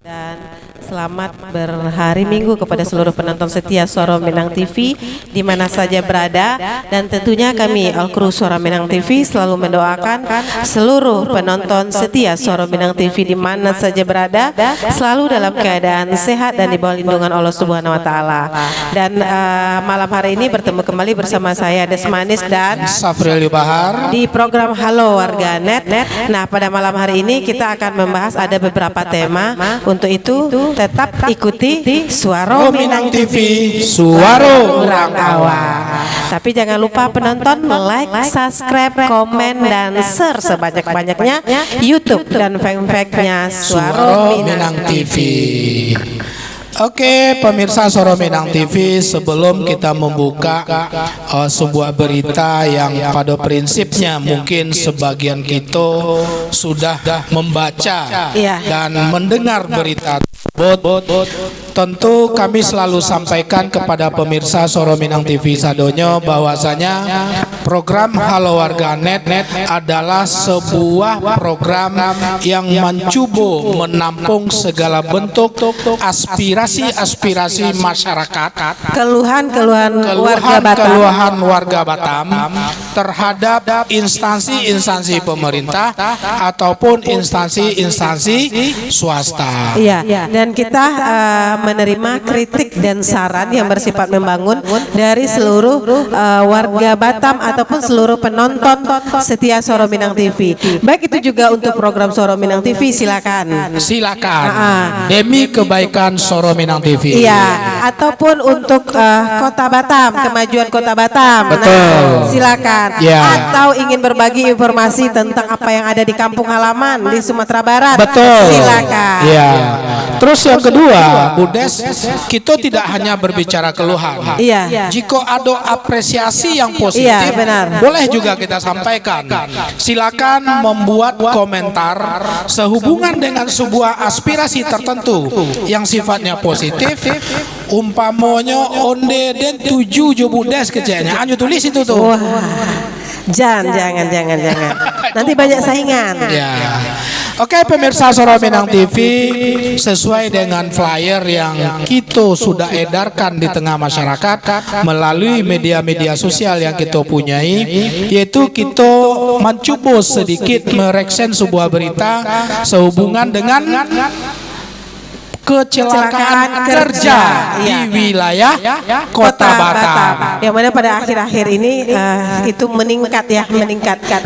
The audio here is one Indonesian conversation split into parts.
Dan selamat berhari Minggu kepada seluruh penonton setia Suara Minang TV di mana saja berada, dan tentunya kami Al-Kru Suara Minang TV selalu mendoakan seluruh penonton setia Suara Minang TV di mana saja berada selalu dalam keadaan sehat dan di bawah lindungan Allah Subhanahu wa taala. Dan malam hari ini bertemu kembali bersama saya Desmanis dan Safril Bahar di program Halo Warganet. Nah, pada malam hari ini kita akan membahas ada beberapa tema. Untuk itu tetap ikuti Suara Minang TV, Suara Urang Awak. Tapi jangan lupa penonton like, subscribe, komen dan share sebanyak-banyaknya YouTube dan fanpage-nya Suara Minang TV. Oke, pemirsa Suara Minang TV, sebelum kita membuka sebuah berita yang pada prinsipnya mungkin sebagian kita sudah membaca dan mendengar berita tersebut, tentu kami selalu sampaikan kepada pemirsa Suara Minang TV sadonyo bahwasanya program Halo Warganet adalah sebuah program yang mencoba menampung segala bentuk aspirasi masyarakat, keluhan warga Batam terhadap instansi-instansi pemerintah ataupun instansi-instansi swasta. Iya, dan kita menerima kritik dan saran yang bersifat membangun dari seluruh warga Batam ataupun seluruh penonton setia Suara Minang TV. Baik itu juga untuk program Suara Minang TV, silakan. Demi kebaikan Suara Minang TV. Iya, ataupun untuk Kota Batam, kemajuan Kota Batam. Betul. Nah, silakan. Ya. Atau ingin berbagi informasi tentang apa yang ada di kampung halaman di Sumatera Barat. Betul. Silakan. Ya. Terus yang kedua, Budes, kita tidak hanya berbicara keluhan. Iya. Jika ada apresiasi yang positif, Iya, benar. boleh juga kita sampaikan. Silakan membuat komentar sehubungan dengan sebuah aspirasi tertentu yang sifatnya positif. Umpamanya onde den 7 jo Budes kecilnya, anju tulis itu tuh. Wah. Jangan. Nanti banyak saingan. Ya. Oke, pemirsa Suara Minang TV, sesuai dengan flyer yang kita sudah edarkan di tengah masyarakat melalui media-media sosial yang kita punyai, yaitu kita mencoba sedikit mereksen sebuah berita sehubungan dengan kecelakaan kerja di wilayah Kota Batam. Yang mana pada akhir-akhir ini itu meningkat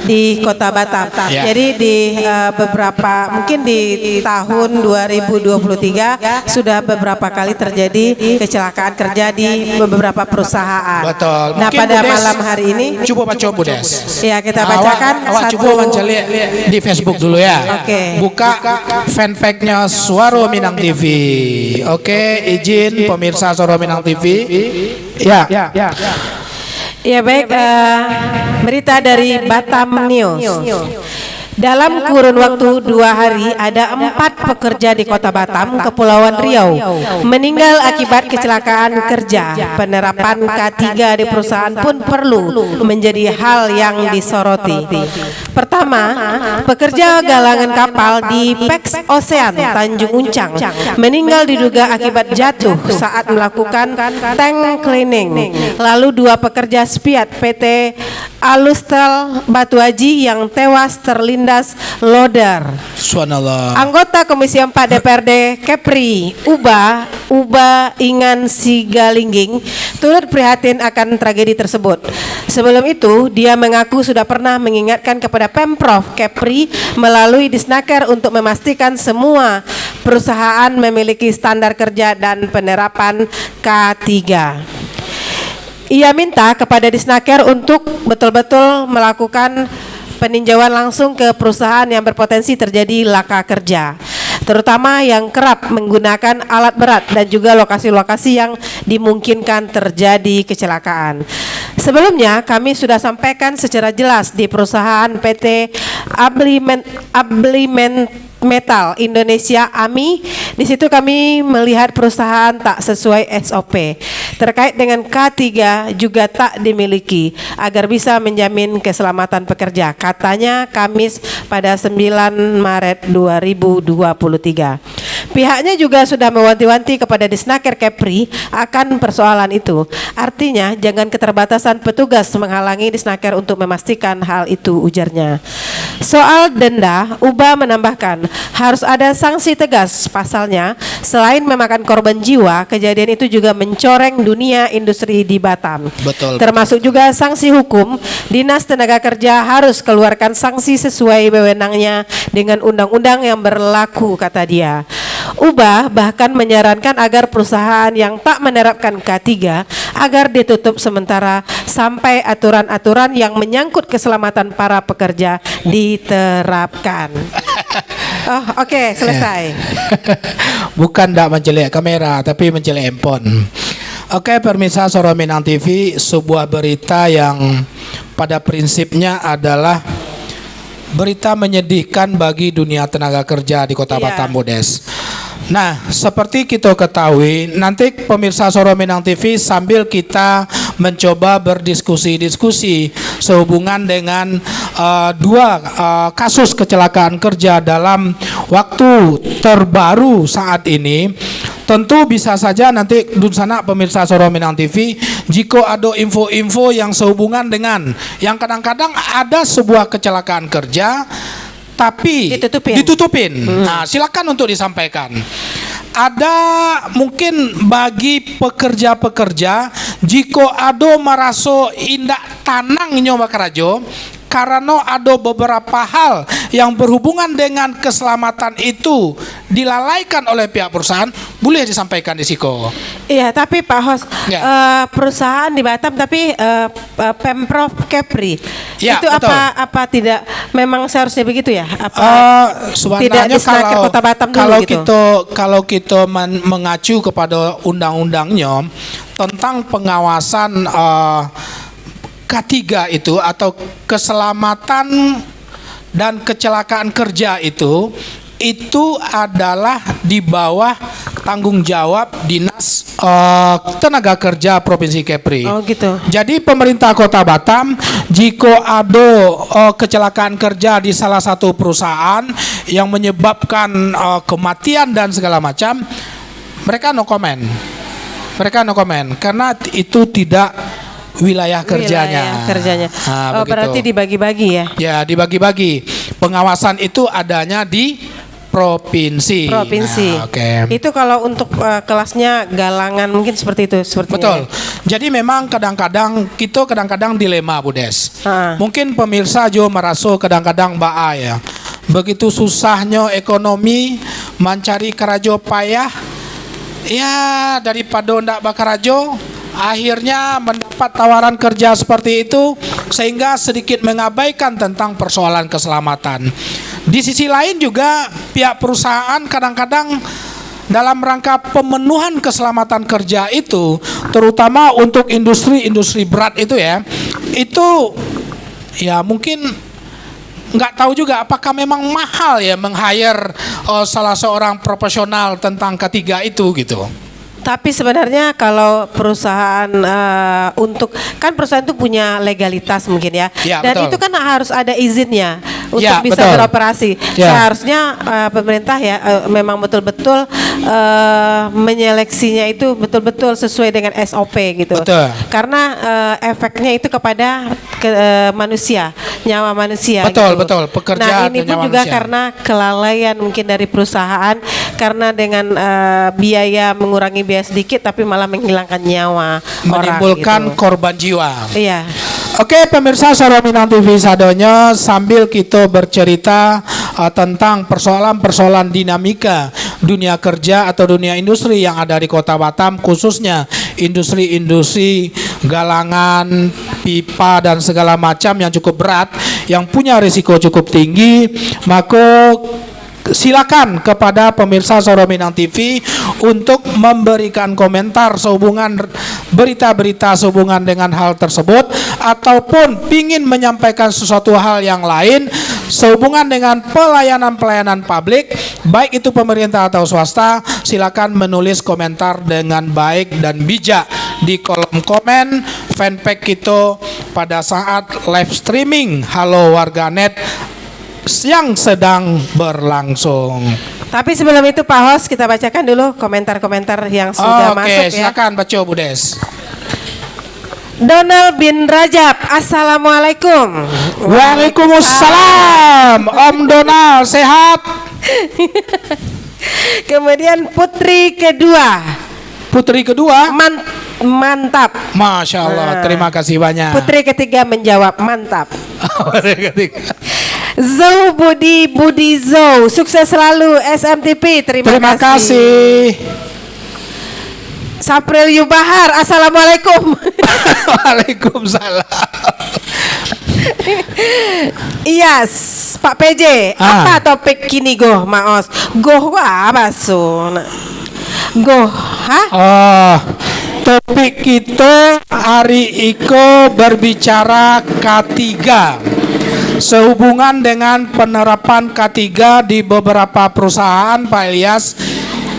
di Kota Batam. Ya. Jadi di beberapa, mungkin di tahun 2023 sudah beberapa kali terjadi kecelakaan kerja di beberapa perusahaan. Betul. Nah, Mungkin pada Budes, malam hari ini coba baca Budes. Ya, kita bacakan awak satu. coba mencari di Facebook dulu ya. Oke. Buka fanpage-nya Suara Minang TV. Oke, izin pemirsa Suara Minang TV. Ya. Ya, baik, berita dari Batam News. Dalam kurun waktu 2 hari ada 4 pekerja di Kota Batam, Kepulauan Riau meninggal akibat kecelakaan kerja. Penerapan K3 di perusahaan pun perlu menjadi hal yang disoroti. Pertama, pekerja galangan kapal di Pex Ocean Tanjung Uncang meninggal diduga akibat jatuh saat melakukan tank cleaning. Lalu 2 pekerja spiat PT Alustel Batu Aji yang tewas terlindas loader. Subhanallah. Anggota Komisi 4 DPRD Kepri Uba Ingan Sigalingging turut prihatin akan tragedi tersebut. Sebelum itu, dia mengaku sudah pernah mengingatkan kepada Pemprov Kepri melalui Disnaker untuk memastikan semua perusahaan memiliki standar kerja dan penerapan K3. Ia minta kepada Disnaker untuk betul-betul melakukan peninjauan langsung ke perusahaan yang berpotensi terjadi laka kerja, terutama yang kerap menggunakan alat berat dan juga lokasi-lokasi yang dimungkinkan terjadi kecelakaan. Sebelumnya kami sudah sampaikan secara jelas di perusahaan PT Ablimen Metal Indonesia AMI. Di situ kami melihat perusahaan tak sesuai SOP terkait dengan K3 juga tak dimiliki agar bisa menjamin keselamatan pekerja, katanya Kamis pada 9 Maret 2023. Pihaknya juga sudah mewanti-wanti kepada Disnaker Kepri akan persoalan itu. Artinya jangan keterbatasan petugas menghalangi Disnaker untuk memastikan hal itu, ujarnya. Soal denda, Uba menambahkan harus ada sanksi tegas. Pasalnya selain memakan korban jiwa, kejadian itu juga mencoreng dunia industri di Batam. Betul. Termasuk juga sanksi hukum. Dinas Tenaga Kerja harus keluarkan sanksi sesuai wewenangnya dengan undang-undang yang berlaku, kata dia. Ubah bahkan menyarankan agar perusahaan yang tak menerapkan K3 agar ditutup sementara sampai aturan-aturan yang menyangkut keselamatan para pekerja diterapkan. Oh, oke, selesai. Bukan tidak menjelek kamera, tapi menjelek handphone. Oke, pemirsa Suara Minang TV, sebuah berita yang pada prinsipnya adalah berita menyedihkan bagi dunia tenaga kerja di Kota Iya. Batam, Bodes. Nah, seperti kita ketahui, nanti pemirsa Suara Minang TV sambil kita mencoba berdiskusi-diskusi sehubungan dengan dua kasus kecelakaan kerja dalam waktu terbaru saat ini. Tentu bisa saja nanti dunsana pemirsa Suara Minang TV jika ada info-info yang sehubungan dengan yang kadang-kadang ada sebuah kecelakaan kerja tapi ditutupin. Nah, silakan untuk disampaikan. Ada mungkin bagi pekerja-pekerja jika ada merasa indak tanang nyoba karajo karena ada beberapa hal yang berhubungan dengan keselamatan itu dilalaikan oleh pihak perusahaan, boleh disampaikan di siko. Iya, tapi Pak Hos, Ya. perusahaan di Batam tapi Pemprov Kepri Ya, itu betul. apa tidak memang seharusnya begitu ya? Apa tidak Sebenarnya Disnaker kalau Kota Batam dulu kalau gitu? kita mengacu kepada undang-undangnya tentang pengawasan K3 itu atau keselamatan dan kecelakaan kerja itu adalah di bawah tanggung jawab Dinas Tenaga Kerja Provinsi Kepri. Oh gitu. Jadi pemerintah Kota Batam jika ada kecelakaan kerja di salah satu perusahaan yang menyebabkan kematian dan segala macam, mereka no comment. Mereka no comment karena itu tidak wilayah kerjanya. Oh, berarti dibagi-bagi ya? Ya, dibagi-bagi. Pengawasan itu adanya di provinsi. Nah, oke. Itu kalau untuk kelasnya galangan mungkin seperti itu, sepertinya. Betul. Jadi memang kadang-kadang dilema, Budes. Mungkin pemirsa juga merasa kadang-kadang ya. Begitu susahnya ekonomi, mencari karajo payah. Ya, daripada ndak bakarajo, akhirnya mendapat tawaran kerja seperti itu sehingga sedikit mengabaikan tentang persoalan keselamatan. Di sisi lain juga pihak perusahaan kadang-kadang dalam rangka pemenuhan keselamatan kerja itu, terutama untuk industri berat itu ya mungkin nggak tahu juga apakah memang mahal ya meng-hire salah seorang profesional tentang K3 itu gitu. Tapi sebenarnya kalau perusahaan kan perusahaan itu punya legalitas mungkin ya, dan betul. itu kan harus ada izinnya untuk Ya, bisa betul. beroperasi. Ya. Seharusnya pemerintah ya memang betul-betul menyeleksinya itu betul-betul sesuai dengan SOP gitu. Betul. Karena efeknya itu kepada manusia, nyawa manusia. Betul, gitu. betul. Pekerja Nah ini dan pun nyawa juga manusia. karena kelalaian mungkin dari perusahaan, karena dengan biaya mengurangi biaya sedikit tapi malah menghilangkan nyawa Menimbulkan orang gitu. korban jiwa. Iya. Oke, pemirsa Suara Minang TV sadonya, sambil kita bercerita tentang persoalan-persoalan dinamika dunia kerja atau dunia industri yang ada di Kota Batam, khususnya industri-industri galangan, pipa dan segala macam yang cukup berat, yang punya risiko cukup tinggi, maka silakan kepada pemirsa Suara Minang TV untuk memberikan komentar sehubungan berita-berita sehubungan dengan hal tersebut, ataupun ingin menyampaikan sesuatu hal yang lain sehubungan dengan pelayanan-pelayanan publik, baik itu pemerintah atau swasta. Silakan menulis komentar dengan baik dan bijak di kolom komen fanpage kita pada saat live streaming Halo Warganet yang sedang berlangsung. Tapi sebelum itu Pak Host, kita bacakan dulu komentar-komentar yang sudah Oke, masuk ya. silakan baca Bu Des. Donald bin Rajab, Assalamualaikum. Waalaikumsalam. Om Donald sehat? Kemudian putri kedua, Putri kedua, mantap. Masya Allah, terima kasih banyak. Putri ketiga menjawab mantap. Putri ketiga. Zou Budi Zou, sukses selalu SMTP. Terima kasih. Sapril Yubahar, Assalamualaikum. Waalaikumsalam. Yes, Pak PJ, apa topik kini goh, Maos? Goh apa sun? Goh, hah? Oh, topik kita hari iko berbicara K3. Sehubungan dengan penerapan K3 di beberapa perusahaan Pak Ilyas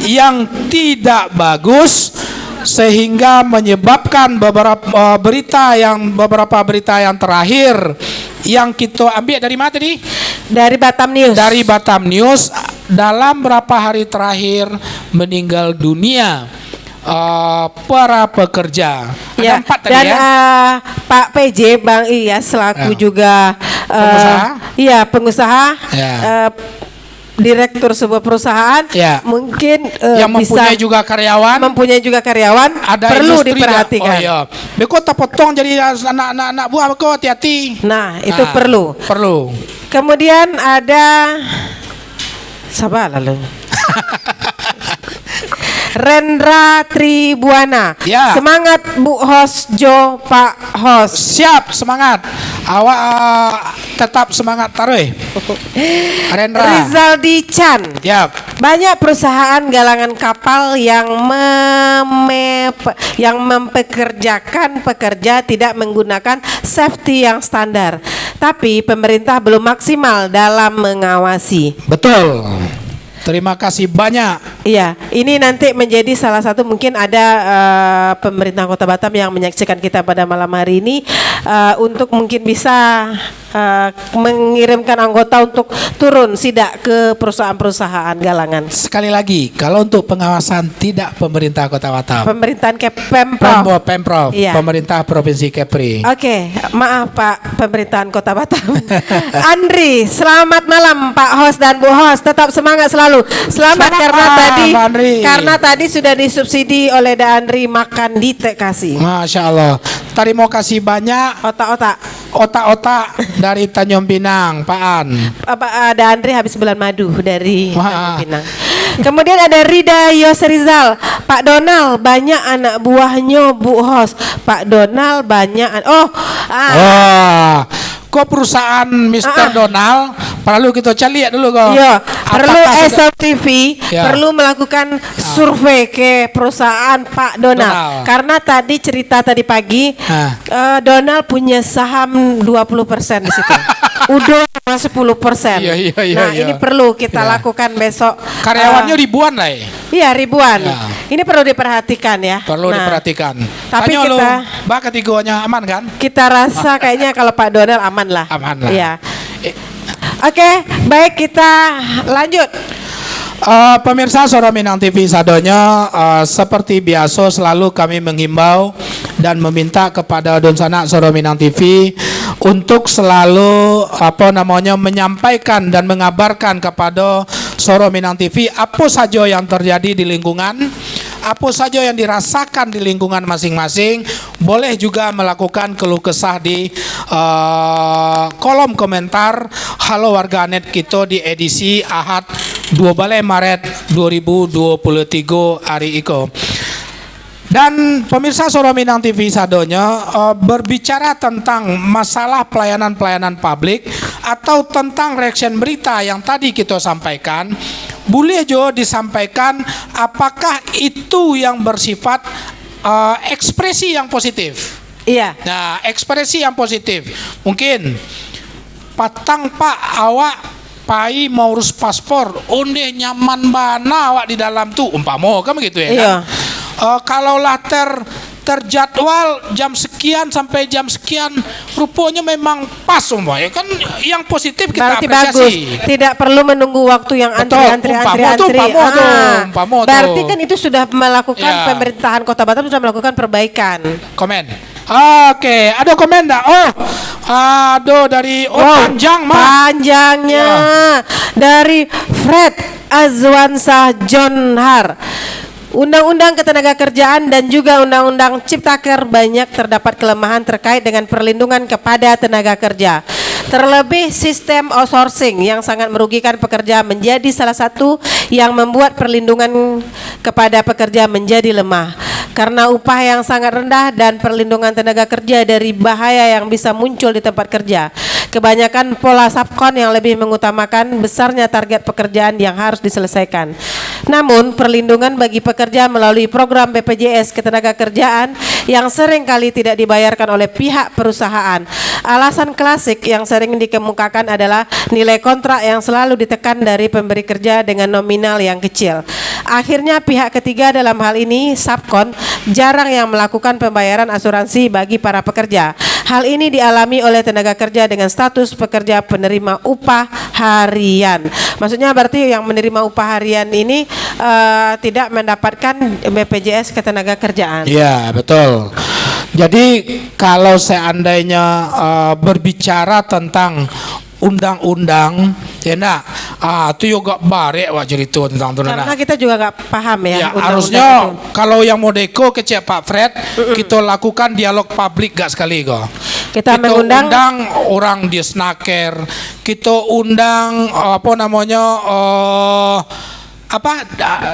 yang tidak bagus, sehingga menyebabkan beberapa berita yang terakhir yang kita ambil dari mana tadi? Dari Batam News. Dari Batam News, dalam berapa hari terakhir meninggal dunia para pekerja. Ya, Ada 4 tadi dan ya. Pak PJ Bang Iyas selaku juga pengusaha. Iya, pengusaha. Ya. Direktur sebuah perusahaan, Ya. mungkin Yang mempunyai bisa juga karyawan, ada industri perlu dah. diperhatikan. Oh iya. Beko tak potong jadi anak buah beko, hati-hati. Nah, itu perlu. Perlu. Kemudian ada sabar lalu. Rendra Tribuana. Ya. Semangat Bu Host Jo, Pak Host. Siap, semangat. Awak tetap semangat taruh. Rendra. Rizaldi Chan. Siap. Banyak perusahaan galangan kapal yang mempekerjakan pekerja tidak menggunakan safety yang standar. Tapi pemerintah belum maksimal dalam mengawasi. Betul. Terima kasih banyak. Iya, ini nanti menjadi salah satu, mungkin ada pemerintah Kota Batam yang menyaksikan kita pada malam hari ini untuk mungkin bisa mengirimkan anggota untuk turun sidak ke perusahaan-perusahaan galangan. Sekali lagi, kalau untuk pengawasan tidak pemerintah Kota Batam. Pemerintahan Pemprov. Pemprov, Iya. pemerintah Provinsi Kepri. Oke, maaf Pak, pemerintahan Kota Batam. Andri, selamat malam Pak Host dan Bu Host, tetap semangat selalu. Selamat karena tadi sudah disubsidi oleh Andri makan di Tekasi. Masya Allah. Terima kasih banyak. Otak-otak dari Tanjung Pinang, Pak An. Ada Andri habis bulan madu dari Wah. Tanjung Pinang. Kemudian ada Rida Yosrizal, Pak Donald banyak anak buahnya Bu Host. Pak Donald banyak Kok perusahaan Mr. Donald perlu kita cari dulu kok. Iya, perlu Apakah SMTV Ya. perlu melakukan survei ke perusahaan Pak Donald. Karena tadi cerita tadi pagi Donald punya saham 20% di situ. Udah 10%. Iya, Nah, iya. ini perlu kita lakukan besok. Karyawannya ribuan lah. Iya, ribuan. Ya. Ini perlu diperhatikan ya. Perlu diperhatikan. Tapi Tanya kita Mbak ketiganya aman kan? kita rasa kayaknya kalau Pak Donald aman lah. Aman lah. Iya. Oke, baik, kita lanjut. Pemirsa Suara Minang TV sadonya, seperti biasa selalu kami menghimbau dan meminta kepada Donsana Suara Minang TV untuk selalu menyampaikan dan mengabarkan kepada Suara Minang TV apa saja yang terjadi di lingkungan, apa saja yang dirasakan di lingkungan masing-masing. Boleh juga melakukan keluh kesah di kolom komentar Halo Warganet kita di edisi Ahad 12 Maret 2023 hari iko. Dan pemirsa Suara Minang TV sadonya, berbicara tentang masalah pelayanan publik atau tentang reaction berita yang tadi kita sampaikan, boleh juga disampaikan apakah itu yang bersifat ekspresi yang positif. Iya. Nah, ekspresi yang positif mungkin patang Pak awak pai mau urus paspor, onde nyaman bana awak di dalam tuh umpama kan begitu ya. Iya. Kan? Kalaulah terjadwal jam sekian sekian sampai jam sekian, rupanya memang pas umpamanya kan, yang positif kita Berarti apresiasi. bagus. Tidak perlu menunggu waktu yang antri. Umpama Berarti tuh. kan itu sudah melakukan Ya. pemerintahan Kota Batam sudah melakukan perbaikan. Komen. Oke, ada komen enggak? Oh, aduh dari panjang mah. Panjangnya dari Fred Azwansah Jonhar. Undang-undang Ketenagakerjaan dan juga Undang-Undang Ciptaker banyak terdapat kelemahan terkait dengan perlindungan kepada tenaga kerja. Terlebih sistem outsourcing yang sangat merugikan pekerja menjadi salah satu yang membuat perlindungan kepada pekerja menjadi lemah. Karena upah yang sangat rendah dan perlindungan tenaga kerja dari bahaya yang bisa muncul di tempat kerja. Kebanyakan pola subkon yang lebih mengutamakan besarnya target pekerjaan yang harus diselesaikan. Namun perlindungan bagi pekerja melalui program BPJS Ketenagakerjaan yang sering kali tidak dibayarkan oleh pihak perusahaan. Alasan klasik yang sering dikemukakan adalah nilai kontrak yang selalu ditekan dari pemberi kerja dengan nominal yang kecil. Akhirnya pihak ketiga dalam hal ini subkon jarang yang melakukan pembayaran asuransi bagi para pekerja. Hal ini dialami oleh tenaga kerja dengan status pekerja penerima upah harian. Maksudnya berarti yang menerima upah harian ini tidak mendapatkan BPJS Ketenagakerjaan. Iya, betul. Jadi kalau seandainya berbicara tentang undang-undang, ya nak, itu juga barek wak cerita tentang itu. Karena kita juga nggak paham ya. Ya, undang-undang harusnya itu. kalau yang Modeko kecek Pak Fred, kita lakukan dialog publik gak sekali kok. Kita mengundang undang orang di snaker, kita undang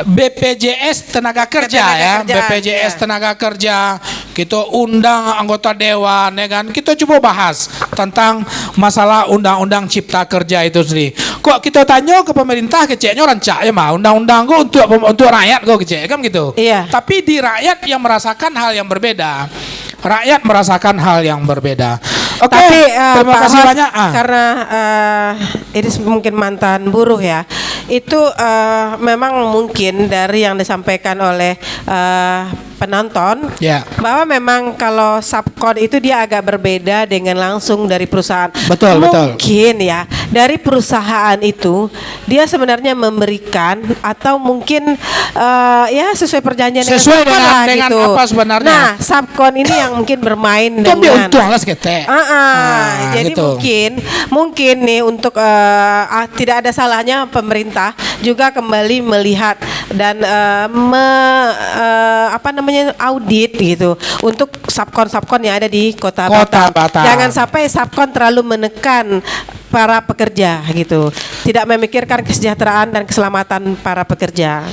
BPJS Tenaga Kerja ya, BPJS Tenaga Kerja. Kita undang anggota dewan ya kan. Kita coba bahas tentang masalah undang-undang Cipta Kerja itu sendiri. Kok kita tanya ke pemerintah keceknya rancak ya mah undang-undang kok untuk rakyat kok kecek kan gitu. Iya. Tapi di rakyat yang merasakan hal yang berbeda. Rakyat merasakan hal yang berbeda. Oke, Tapi terima Pak kasih Hos, banyak. Karena ini mungkin mantan buruh ya, itu memang mungkin dari yang disampaikan oleh penonton, Ya. bahwa memang kalau subkon itu dia agak berbeda dengan langsung dari perusahaan. Betul, betul. Mungkin ya dari perusahaan itu dia sebenarnya memberikan atau mungkin ya sesuai perjanjian Sesuai subkon lah dengan gitu. apa sebenarnya? Nah, subkon ini yang mungkin bermain Itu ambil dengan untung lah sekete. jadi gitu. mungkin nih untuk tidak ada salahnya pemerintah juga kembali melihat dan audit gitu untuk subkon yang ada di Kota Batam. Jangan sampai subkon terlalu menekan para pekerja gitu. Tidak memikirkan kesejahteraan dan keselamatan para pekerja.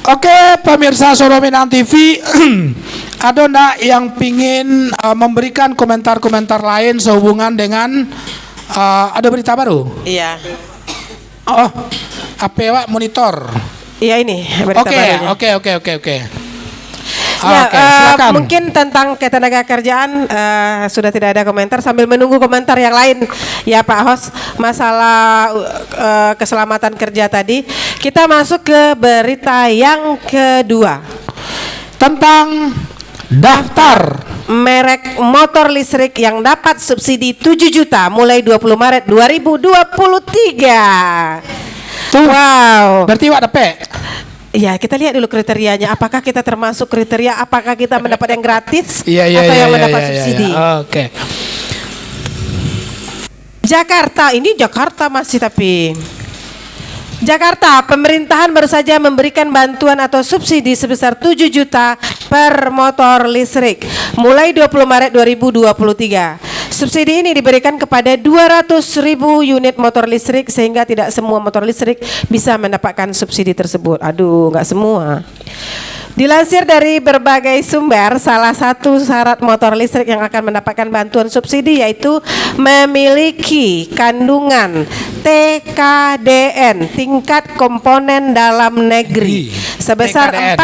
Oke, pemirsa Soro Minang TV, ada ndak yang pingin memberikan komentar-komentar lain sehubungan dengan ada berita baru? Iya. Oh, apa Wak monitor? Iya ini berita barunya. Oke. Ya, Oke, silakan. mungkin tentang ketenagakerjaan sudah tidak ada komentar sambil menunggu komentar yang lain ya Pak Hos masalah keselamatan kerja tadi. Kita masuk ke berita yang kedua Tentang daftar merek motor listrik yang dapat subsidi 7 juta mulai 20 Maret 2023. Tuh. Wow. Berarti Wak dapet? Ya, kita lihat dulu kriterianya. Apakah kita termasuk kriteria? Apakah kita mendapat yang gratis Iya, atau yang mendapat iya. subsidi? Oke. Jakarta, ini Jakarta masih tapi. Jakarta, pemerintahan baru saja memberikan bantuan atau subsidi sebesar 7 juta per motor listrik mulai 20 Maret 2023. Subsidi ini diberikan kepada 200.000 unit motor listrik sehingga tidak semua motor listrik bisa mendapatkan subsidi tersebut. Aduh, nggak semua. Dilansir dari berbagai sumber, salah satu syarat motor listrik yang akan mendapatkan bantuan subsidi yaitu memiliki kandungan TKDN tingkat komponen dalam negeri sebesar TKDN.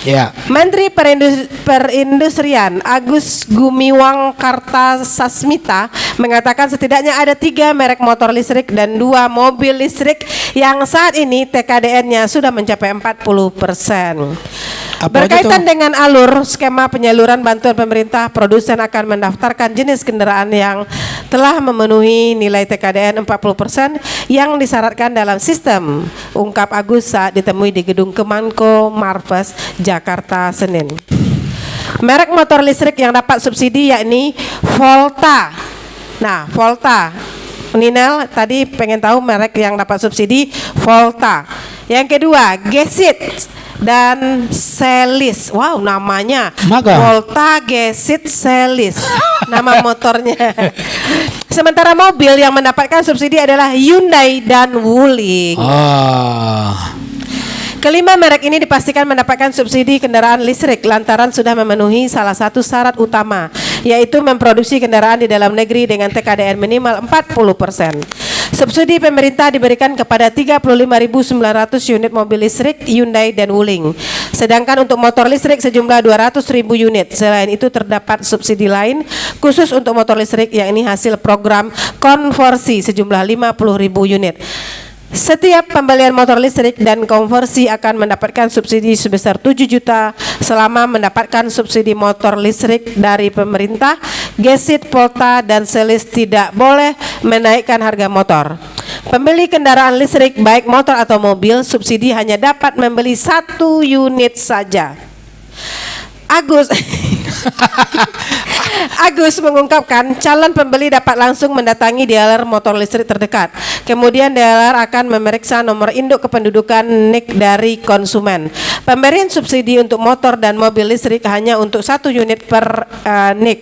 40%. Ya. Menteri Perindustrian Agus Gumiwang Kartasasmita mengatakan setidaknya ada 3 merek motor listrik dan 2 mobil listrik yang saat ini TKDN-nya sudah mencapai 40%. Apa aja Berkaitan tuh? dengan alur skema penyaluran bantuan pemerintah, produsen akan mendaftarkan jenis kendaraan yang telah memenuhi nilai TKDN 40% yang disyaratkan dalam sistem, ungkap Agus saat ditemui di gedung Kemenko Marves, Jakarta, Senin. Merek motor listrik yang dapat subsidi yakni Volta. Nah, Volta. Ninel tadi pengen tahu merek yang dapat subsidi Volta. Yang kedua, Gesit dan Selis. Wow, namanya Maga. Volta, Gesit, Selis. Nama motornya. Sementara mobil yang mendapatkan subsidi adalah Hyundai dan Wuling. Kelima, merek ini dipastikan mendapatkan subsidi kendaraan listrik lantaran sudah memenuhi salah satu syarat utama, yaitu memproduksi kendaraan di dalam negeri dengan TKDN minimal 40%. Subsidi pemerintah diberikan kepada 35.900 unit mobil listrik Hyundai dan Wuling. Sedangkan untuk motor listrik sejumlah 200.000 unit. Selain itu terdapat subsidi lain khusus untuk motor listrik, yakni hasil program konversi sejumlah 50.000 unit. Setiap pembelian motor listrik dan konversi akan mendapatkan subsidi sebesar 7 juta selama mendapatkan subsidi motor listrik dari pemerintah. Gesit, Volta, dan Selis tidak boleh menaikkan harga motor. Pembeli kendaraan listrik baik motor atau mobil subsidi hanya dapat membeli 1 unit saja. Agus mengungkapkan calon pembeli dapat langsung mendatangi dealer motor listrik terdekat. Kemudian dealer akan memeriksa nomor induk kependudukan NIK dari konsumen. Pemberian subsidi untuk motor dan mobil listrik hanya untuk 1 unit per NIK.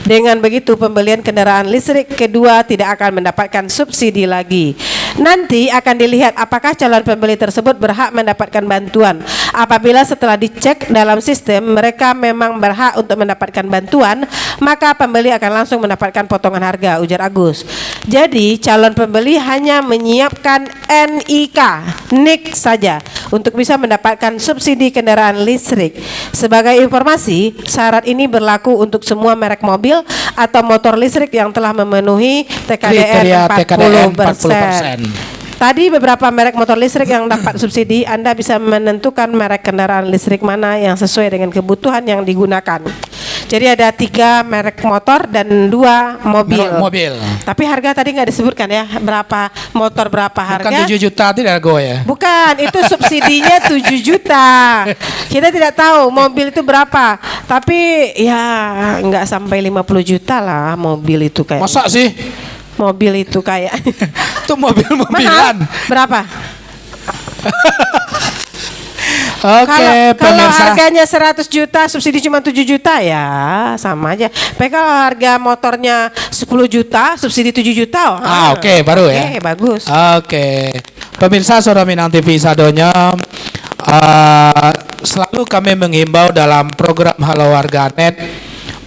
Dengan begitu pembelian kendaraan listrik kedua tidak akan mendapatkan subsidi lagi. Nanti akan dilihat apakah calon pembeli tersebut berhak mendapatkan bantuan. Apabila setelah dicek dalam sistem mereka memang berhak untuk mendapatkan bantuan, maka pembeli akan langsung mendapatkan potongan harga, ujar Agus. Jadi calon pembeli hanya menyiapkan NIK saja untuk bisa mendapatkan subsidi kendaraan listrik. Sebagai informasi, syarat ini berlaku untuk semua merek mobil atau motor listrik yang telah memenuhi TKDN 40%. Tadi beberapa merek motor listrik yang dapat subsidi, Anda bisa menentukan merek kendaraan listrik mana yang sesuai dengan kebutuhan yang digunakan. Jadi ada 3 merek motor dan 2 mobil. Tapi harga tadi nggak disebutkan ya, berapa motor berapa harga? Bukan 7 juta tidak go ya? Bukan, itu subsidinya 7 juta. Kita tidak tahu mobil itu berapa. Tapi ya nggak sampai 50 juta lah mobil itu kayak. Masa sih? Mobil itu kayak Itu mobil-mobilan. Berapa? Oke, Kalau pemirsa. harganya 100 juta, subsidi cuma 7 juta ya sama aja. Tapi kalau harga motornya 10 juta, subsidi 7 juta. Oke, baru ya. Oke, bagus. Oke, pemirsa Suara Minang TV Sadonya, selalu kami menghimbau dalam program Halo Warganet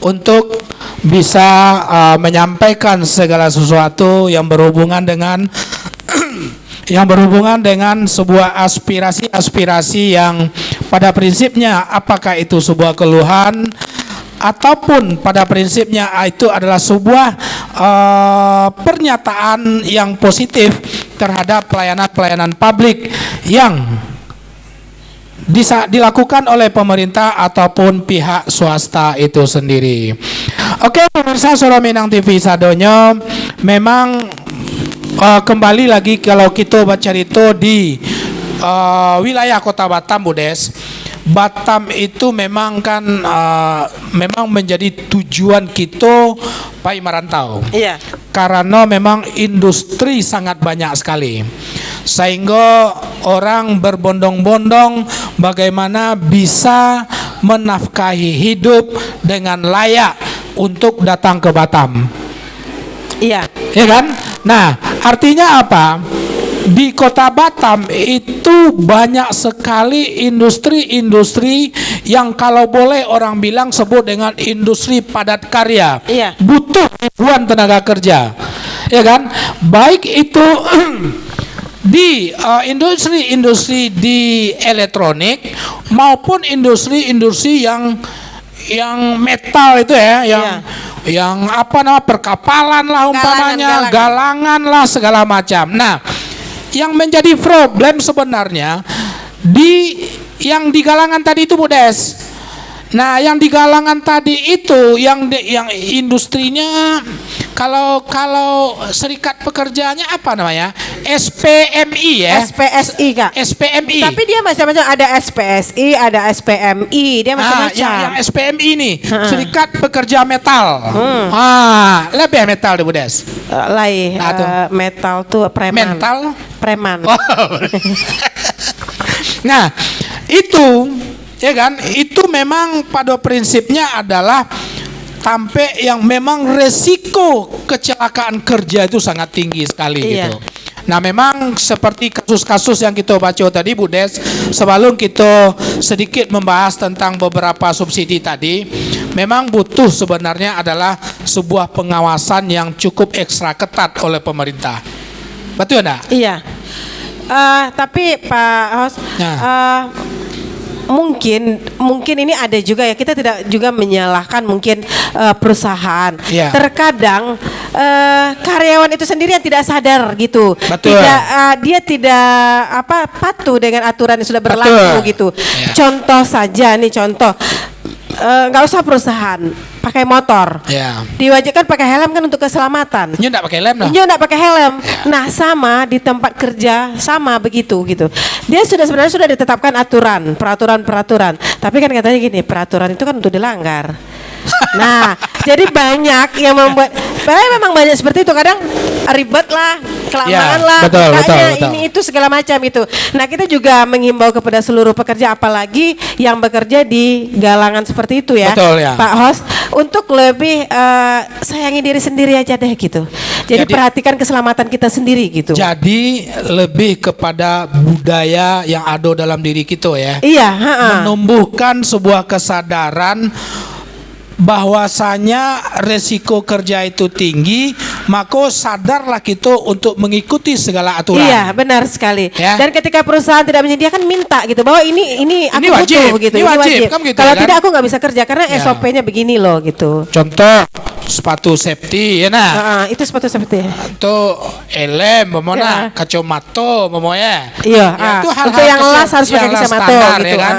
untuk bisa menyampaikan segala sesuatu yang berhubungan dengan sebuah aspirasi yang pada prinsipnya apakah itu sebuah keluhan ataupun pada prinsipnya itu adalah sebuah pernyataan yang positif terhadap pelayanan-pelayanan publik yang dilakukan oleh pemerintah ataupun pihak swasta itu sendiri. Oke, pemirsa Suara Minang TV Sadonya, memang kembali lagi kalau kita bercerita di wilayah Kota Batam, Budes. Batam itu memang kan memang menjadi tujuan kita pai merantau. Iya. Karena memang industri sangat banyak sekali. Sehingga orang berbondong-bondong bagaimana bisa menafkahi hidup dengan layak untuk datang ke Batam. Iya. Ya kan? Nah, artinya apa? Di Kota Batam itu banyak sekali industri-industri yang kalau boleh orang bilang sebut dengan industri padat karya. Iya. Butuh ribuan tenaga kerja. Ya kan? Baik itu di industri-industri di elektronik maupun industri-industri yang metal itu ya, yang apa nama perkapalan lah umpamanya, galangan lah segala macam. Nah, yang menjadi problem sebenarnya di yang di Galangan tadi itu Bu Des. Nah, yang di Galangan tadi itu yang industrinya kalau serikat pekerjaannya apa namanya? SPMI ya? SPSI Kak. SPMI. Tapi dia macam-macam, ada SPSI, ada SPMI, dia macam-macam. Yang SPMI ini Serikat Pekerja Metal. Lebih metal deh Bu Des. Metal tuh preman. Mental? Preman. Oh. Nah, itu ya kan, itu memang pada prinsipnya adalah sampai yang memang resiko kecelakaan kerja itu sangat tinggi sekali gitu. Nah, memang seperti kasus-kasus yang kita baca tadi Bu Des, sebelum kita sedikit membahas tentang beberapa subsidi tadi, memang butuh sebenarnya adalah sebuah pengawasan yang cukup ekstra ketat oleh pemerintah. Betul enggak? Iya. Tapi Pak Hos, mungkin ini ada juga ya, kita tidak juga menyalahkan mungkin perusahaan. Terkadang karyawan itu sendiri yang tidak sadar gitu. Betul. Dia tidak patuh dengan aturan yang sudah berlaku gitu. Contoh saja nih, nggak usah perusahaan pakai motor, diwajibkan pakai helm kan untuk keselamatan. Nyo nggak pakai helm, nggak pakai helm. Nah, sama di tempat kerja sama begitu gitu. Dia sebenarnya sudah ditetapkan peraturan. Tapi kan katanya gini, peraturan itu kan untuk dilanggar. Nah, jadi banyak yang memang banyak seperti itu, kadang ribet lah, kelamaan lah, betul. ini itu segala macam itu. Nah, kita juga menghimbau kepada seluruh pekerja, apalagi yang bekerja di galangan seperti itu ya, Pak Hos, untuk lebih sayangi diri sendiri aja deh gitu. Jadi perhatikan keselamatan kita sendiri gitu. Jadi lebih kepada budaya yang ada dalam diri kita ya. Iya, menumbuhkan sebuah kesadaran bahwasanya resiko kerja itu tinggi, maka sadarlah kita untuk mengikuti segala aturan. Iya, benar sekali. Dan ketika perusahaan tidak menyediakan, minta gitu bahwa ini aku butuh gitu. Ini wajib. Kan gitu, kalau tidak aku nggak bisa kerja karena SOP-nya begini loh gitu. Contoh sepatu safety ya nah. Itu sepatu safety. Itu helm, memona kacamata, memoya. Iya. Itu hal-hal untuk yang las harus pakai kacamata gitu. Ya kan?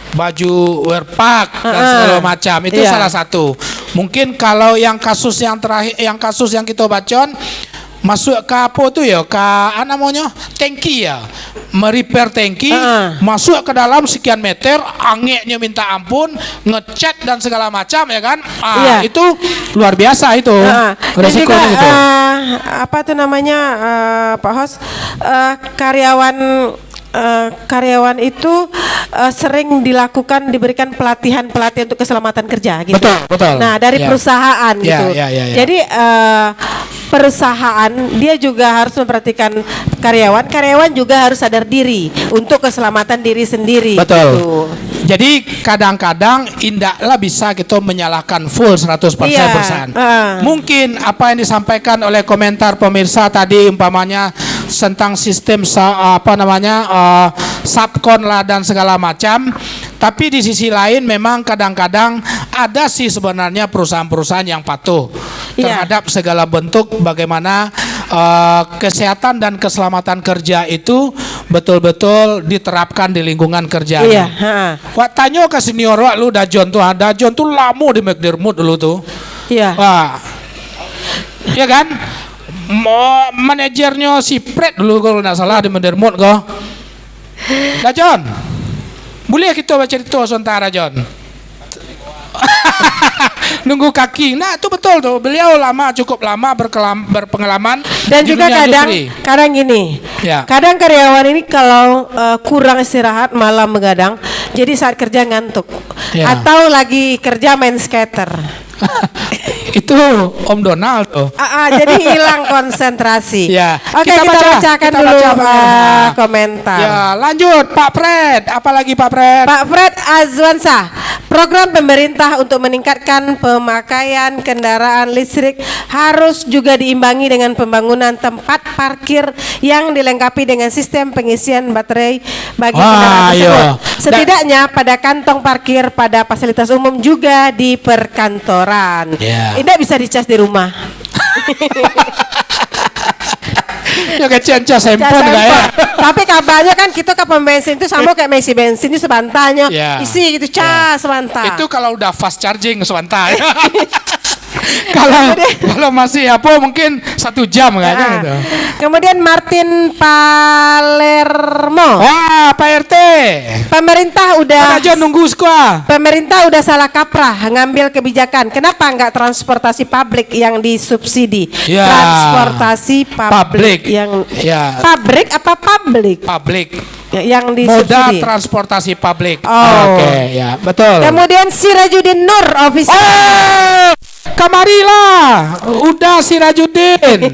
Baju wearpack dan segala macam itu salah satu. Mungkin kalau yang kasus yang terakhir, yang kasus yang kita bacon masuk ke apa tuh ya, ke namanya tangki ya, merepair tangki, masuk ke dalam sekian meter, anginnya minta ampun, ngecat dan segala macam ya kan. Itu luar biasa itu resikonya gitu. Apa tuh namanya Pak Hos, karyawan itu sering diberikan pelatihan untuk keselamatan kerja gitu. Betul. Nah, dari perusahaan gitu. Jadi perusahaan dia juga harus memperhatikan karyawan juga harus sadar diri untuk keselamatan diri sendiri. Betul. Gitu. Jadi kadang-kadang indahlah bisa kita menyalahkan full 100% perusahaan. Mungkin apa yang disampaikan oleh komentar pemirsa tadi umpamanya tentang sistem subkon lah dan segala macam. Tapi di sisi lain memang kadang-kadang ada sih sebenarnya perusahaan-perusahaan yang patuh terhadap segala bentuk bagaimana kesehatan dan keselamatan kerja itu betul-betul diterapkan di lingkungan kerja. Wak tanya ke senior wak lu Dajon tuh lama di McDermott dulu tuh. Wah, ya kan? Manajernya si Pret dulu kalau nggak salah di McDermott kok. Dajon, boleh kita baca cerita sementara John? Nunggu kaki. Nah, itu betul tuh. Beliau cukup lama berpengalaman. Dan juga kadang gini. Kadang karyawan ini kalau kurang istirahat malam begadang, jadi saat kerja ngantuk. Atau lagi kerja main skater. Itu Om Donald tuh. Jadi hilang konsentrasi. Oke, kita bacakan dulu komentar. Lanjut Pak Fred. Apalagi Pak Fred? Pak Fred Azwansa. Program pemerintah untuk meningkatkan pemakaian kendaraan listrik harus juga diimbangi dengan pembangunan tempat parkir yang dilengkapi dengan sistem pengisian baterai bagi kendaraan tersebut. Setidaknya pada kantong parkir pada fasilitas umum juga di perkantoran. Tidak bisa dicas di rumah. Ya kecian sempen Cas enggak ya? Tapi kabarnya kan kita ke pom bensin itu sama kayak mengisi bensin itu sebantanya. Ya. Isi gitu, sebentar. Itu kalau udah fast charging sebentar. Kalau masih apa mungkin 1 jam kayaknya Nah, gitu. kemudian Martin Palermo. Wah, Pak RT. Pemerintah Ada aja nunggu sekolah. Pemerintah udah salah kaprah ngambil kebijakan. Kenapa nggak transportasi publik yang disubsidi? Ya. Transportasi publik Publik. yang Ya. pabrik apa publik? Publik. Yang Moda disubsidi. transportasi publik. Oh. Oke, ya, betul. Kemudian Sirajuddin Nur official. Oh, kamarilah. Udah Sirajuddin.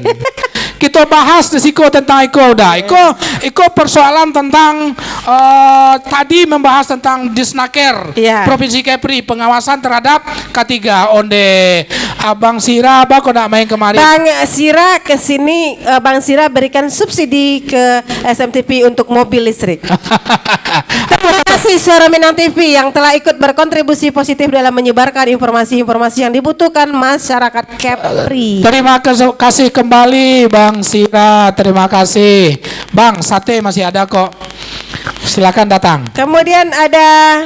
Kita bahas risiko tentang Iko udah. Iko persoalan tentang tadi membahas tentang Disnaker Iya. Provinsi Kepri pengawasan terhadap K3 onde Abang Sira kok nak main kemarin. Bang Sira ke sini, Bang Sira berikan subsidi ke SMTP untuk mobil listrik. Terima kasih Suara Minang TV yang telah ikut berkontribusi positif dalam menyebarkan informasi-informasi yang dibutuhkan masyarakat Kepri. Terima kasih kembali Bang Sira, terima kasih. Bang, sate masih ada kok. Silakan datang. Kemudian ada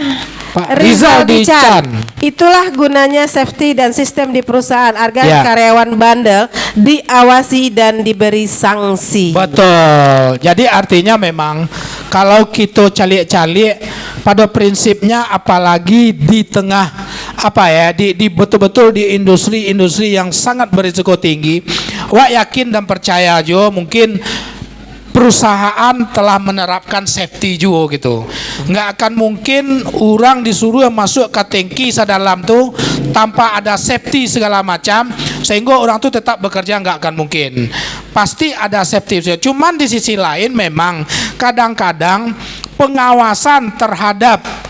Pak Rizaldi Chan. Itulah gunanya safety dan sistem di perusahaan agar Ya. karyawan bandel diawasi dan diberi sanksi. Betul. Jadi artinya memang kalau kita calik-calik pada prinsipnya apalagi di tengah di betul-betul di industri-industri yang sangat berisiko tinggi, wak yakin dan percaya jo mungkin perusahaan telah menerapkan safety juga gitu. Nggak akan mungkin orang disuruh masuk ke tangki sedalam tuh tanpa ada safety segala macam sehingga orang tuh tetap bekerja, nggak akan mungkin. Pasti ada safety. Cuman di sisi lain memang kadang-kadang pengawasan terhadap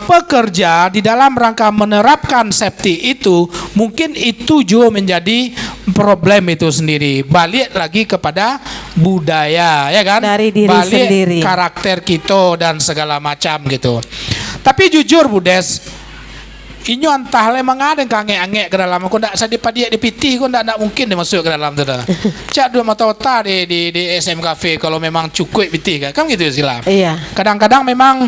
pekerja di dalam rangka menerapkan safety itu mungkin itu juga menjadi problem itu sendiri. Balik lagi kepada budaya, ya kan? Dari diri balik sendiri. karakter kita dan segala macam gitu. Tapi jujur Budes, inyo entah le mengada kange-ange ke dalam aku ndak sadi padiak di piti aku ndak mungkin dia masuk ke dalam tu dah. Cak dua mata otak di SM Cafe kalau memang cukup piti kan gitu sila. Iya. Kadang-kadang memang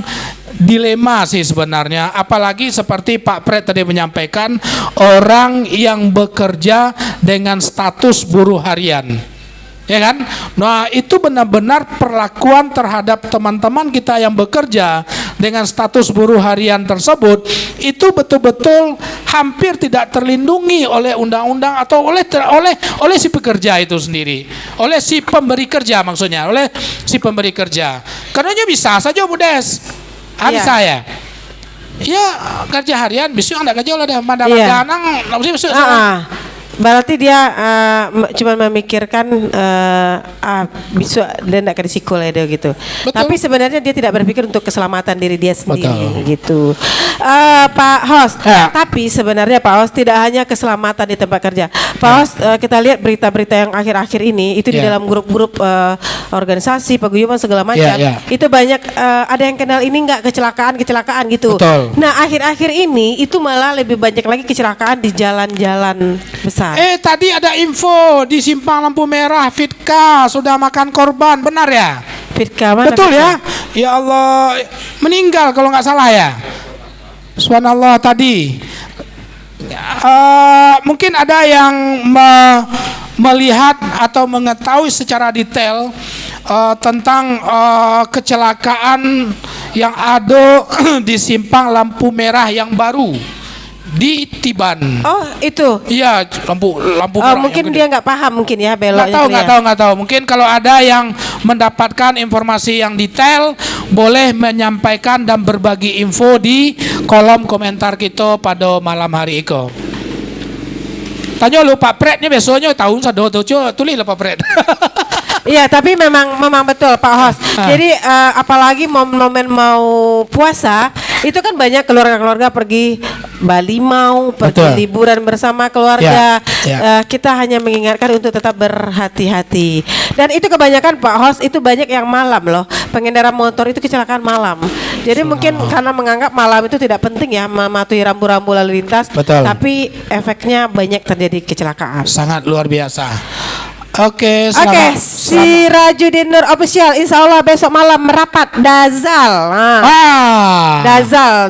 dilema sih sebenarnya, apalagi seperti Pak Pret tadi menyampaikan orang yang bekerja dengan status buruh harian. Ya kan? Nah, itu benar-benar perlakuan terhadap teman-teman kita yang bekerja dengan status buruh harian tersebut itu betul-betul hampir tidak terlindungi oleh undang-undang atau oleh si pekerja itu sendiri, oleh si pemberi kerja maksudnya, oleh si pemberi kerja. Karena bisa saja Budes. Bisa ya. Ya kerja harian, besok anda kerja lah dah mana Iya. nang, besok. Berarti dia cuma memikirkan bisa dia tidak risiko lah dia gitu. Betul. Tapi sebenarnya dia tidak berpikir untuk keselamatan diri dia sendiri. Betul. Gitu. Pak Host, Ya. tapi sebenarnya Pak Host tidak hanya keselamatan di tempat kerja. Pak Host, kita lihat berita-berita yang akhir-akhir ini itu di Ya. dalam grup-grup organisasi paguyuban segala macam. Ya. Itu banyak ada yang kenal ini nggak kecelakaan gitu. Betul. Nah akhir-akhir ini itu malah lebih banyak lagi kecelakaan di jalan-jalan besar. Tadi ada info di Simpang Lampu Merah Fitka sudah makan korban, benar ya? Fitka mana? Betul Fitka? ya? Ya Allah, meninggal kalau nggak salah ya. Subhanallah tadi. Mungkin ada yang melihat atau mengetahui secara detail tentang kecelakaan yang ada di Simpang Lampu Merah yang baru di Tiban. Oh itu. Iya, lampu merah Mungkin yang dia nggak paham mungkin ya beloknya. nggak tahu. Mungkin kalau ada yang mendapatkan informasi yang detail, boleh menyampaikan dan berbagi info di kolom komentar kita pada malam hari itu. Tanya lu Pak Pret nih besoknya tahun sado tulis lah Pak Pret. Iya, tapi memang betul Pak Host. Jadi apalagi momen mau puasa, itu kan banyak keluarga-keluarga pergi Bali pergi Betul. liburan bersama keluarga. Ya. Kita hanya mengingatkan untuk tetap berhati-hati. Dan itu kebanyakan Pak Host itu banyak yang malam loh. Pengendara motor itu kecelakaan malam. Jadi mungkin karena menganggap malam itu tidak penting ya mematuhi rambu-rambu lalu lintas. Betul. Tapi efeknya banyak terjadi kecelakaan. Sangat luar biasa. Oke, Oke, si Rajudin Nur Official, insya Allah besok malam merapat Dazal. Nah.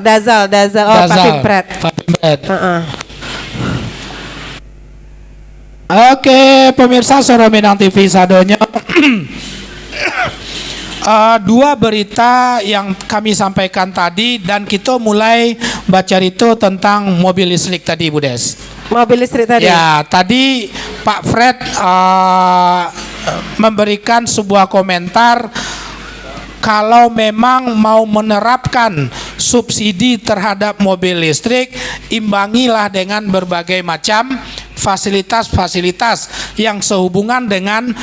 Dazal. Oh, Papin Pret. Oke, pemirsa Suara Minang TV sadonyo. Dua berita yang kami sampaikan tadi dan kita mulai baca itu tentang mobil listrik tadi, Bu Des. Mobil listrik tadi. Ya, tadi Pak Fred memberikan sebuah komentar kalau memang mau menerapkan subsidi terhadap mobil listrik, imbangilah dengan berbagai macam fasilitas-fasilitas yang sehubungan dengan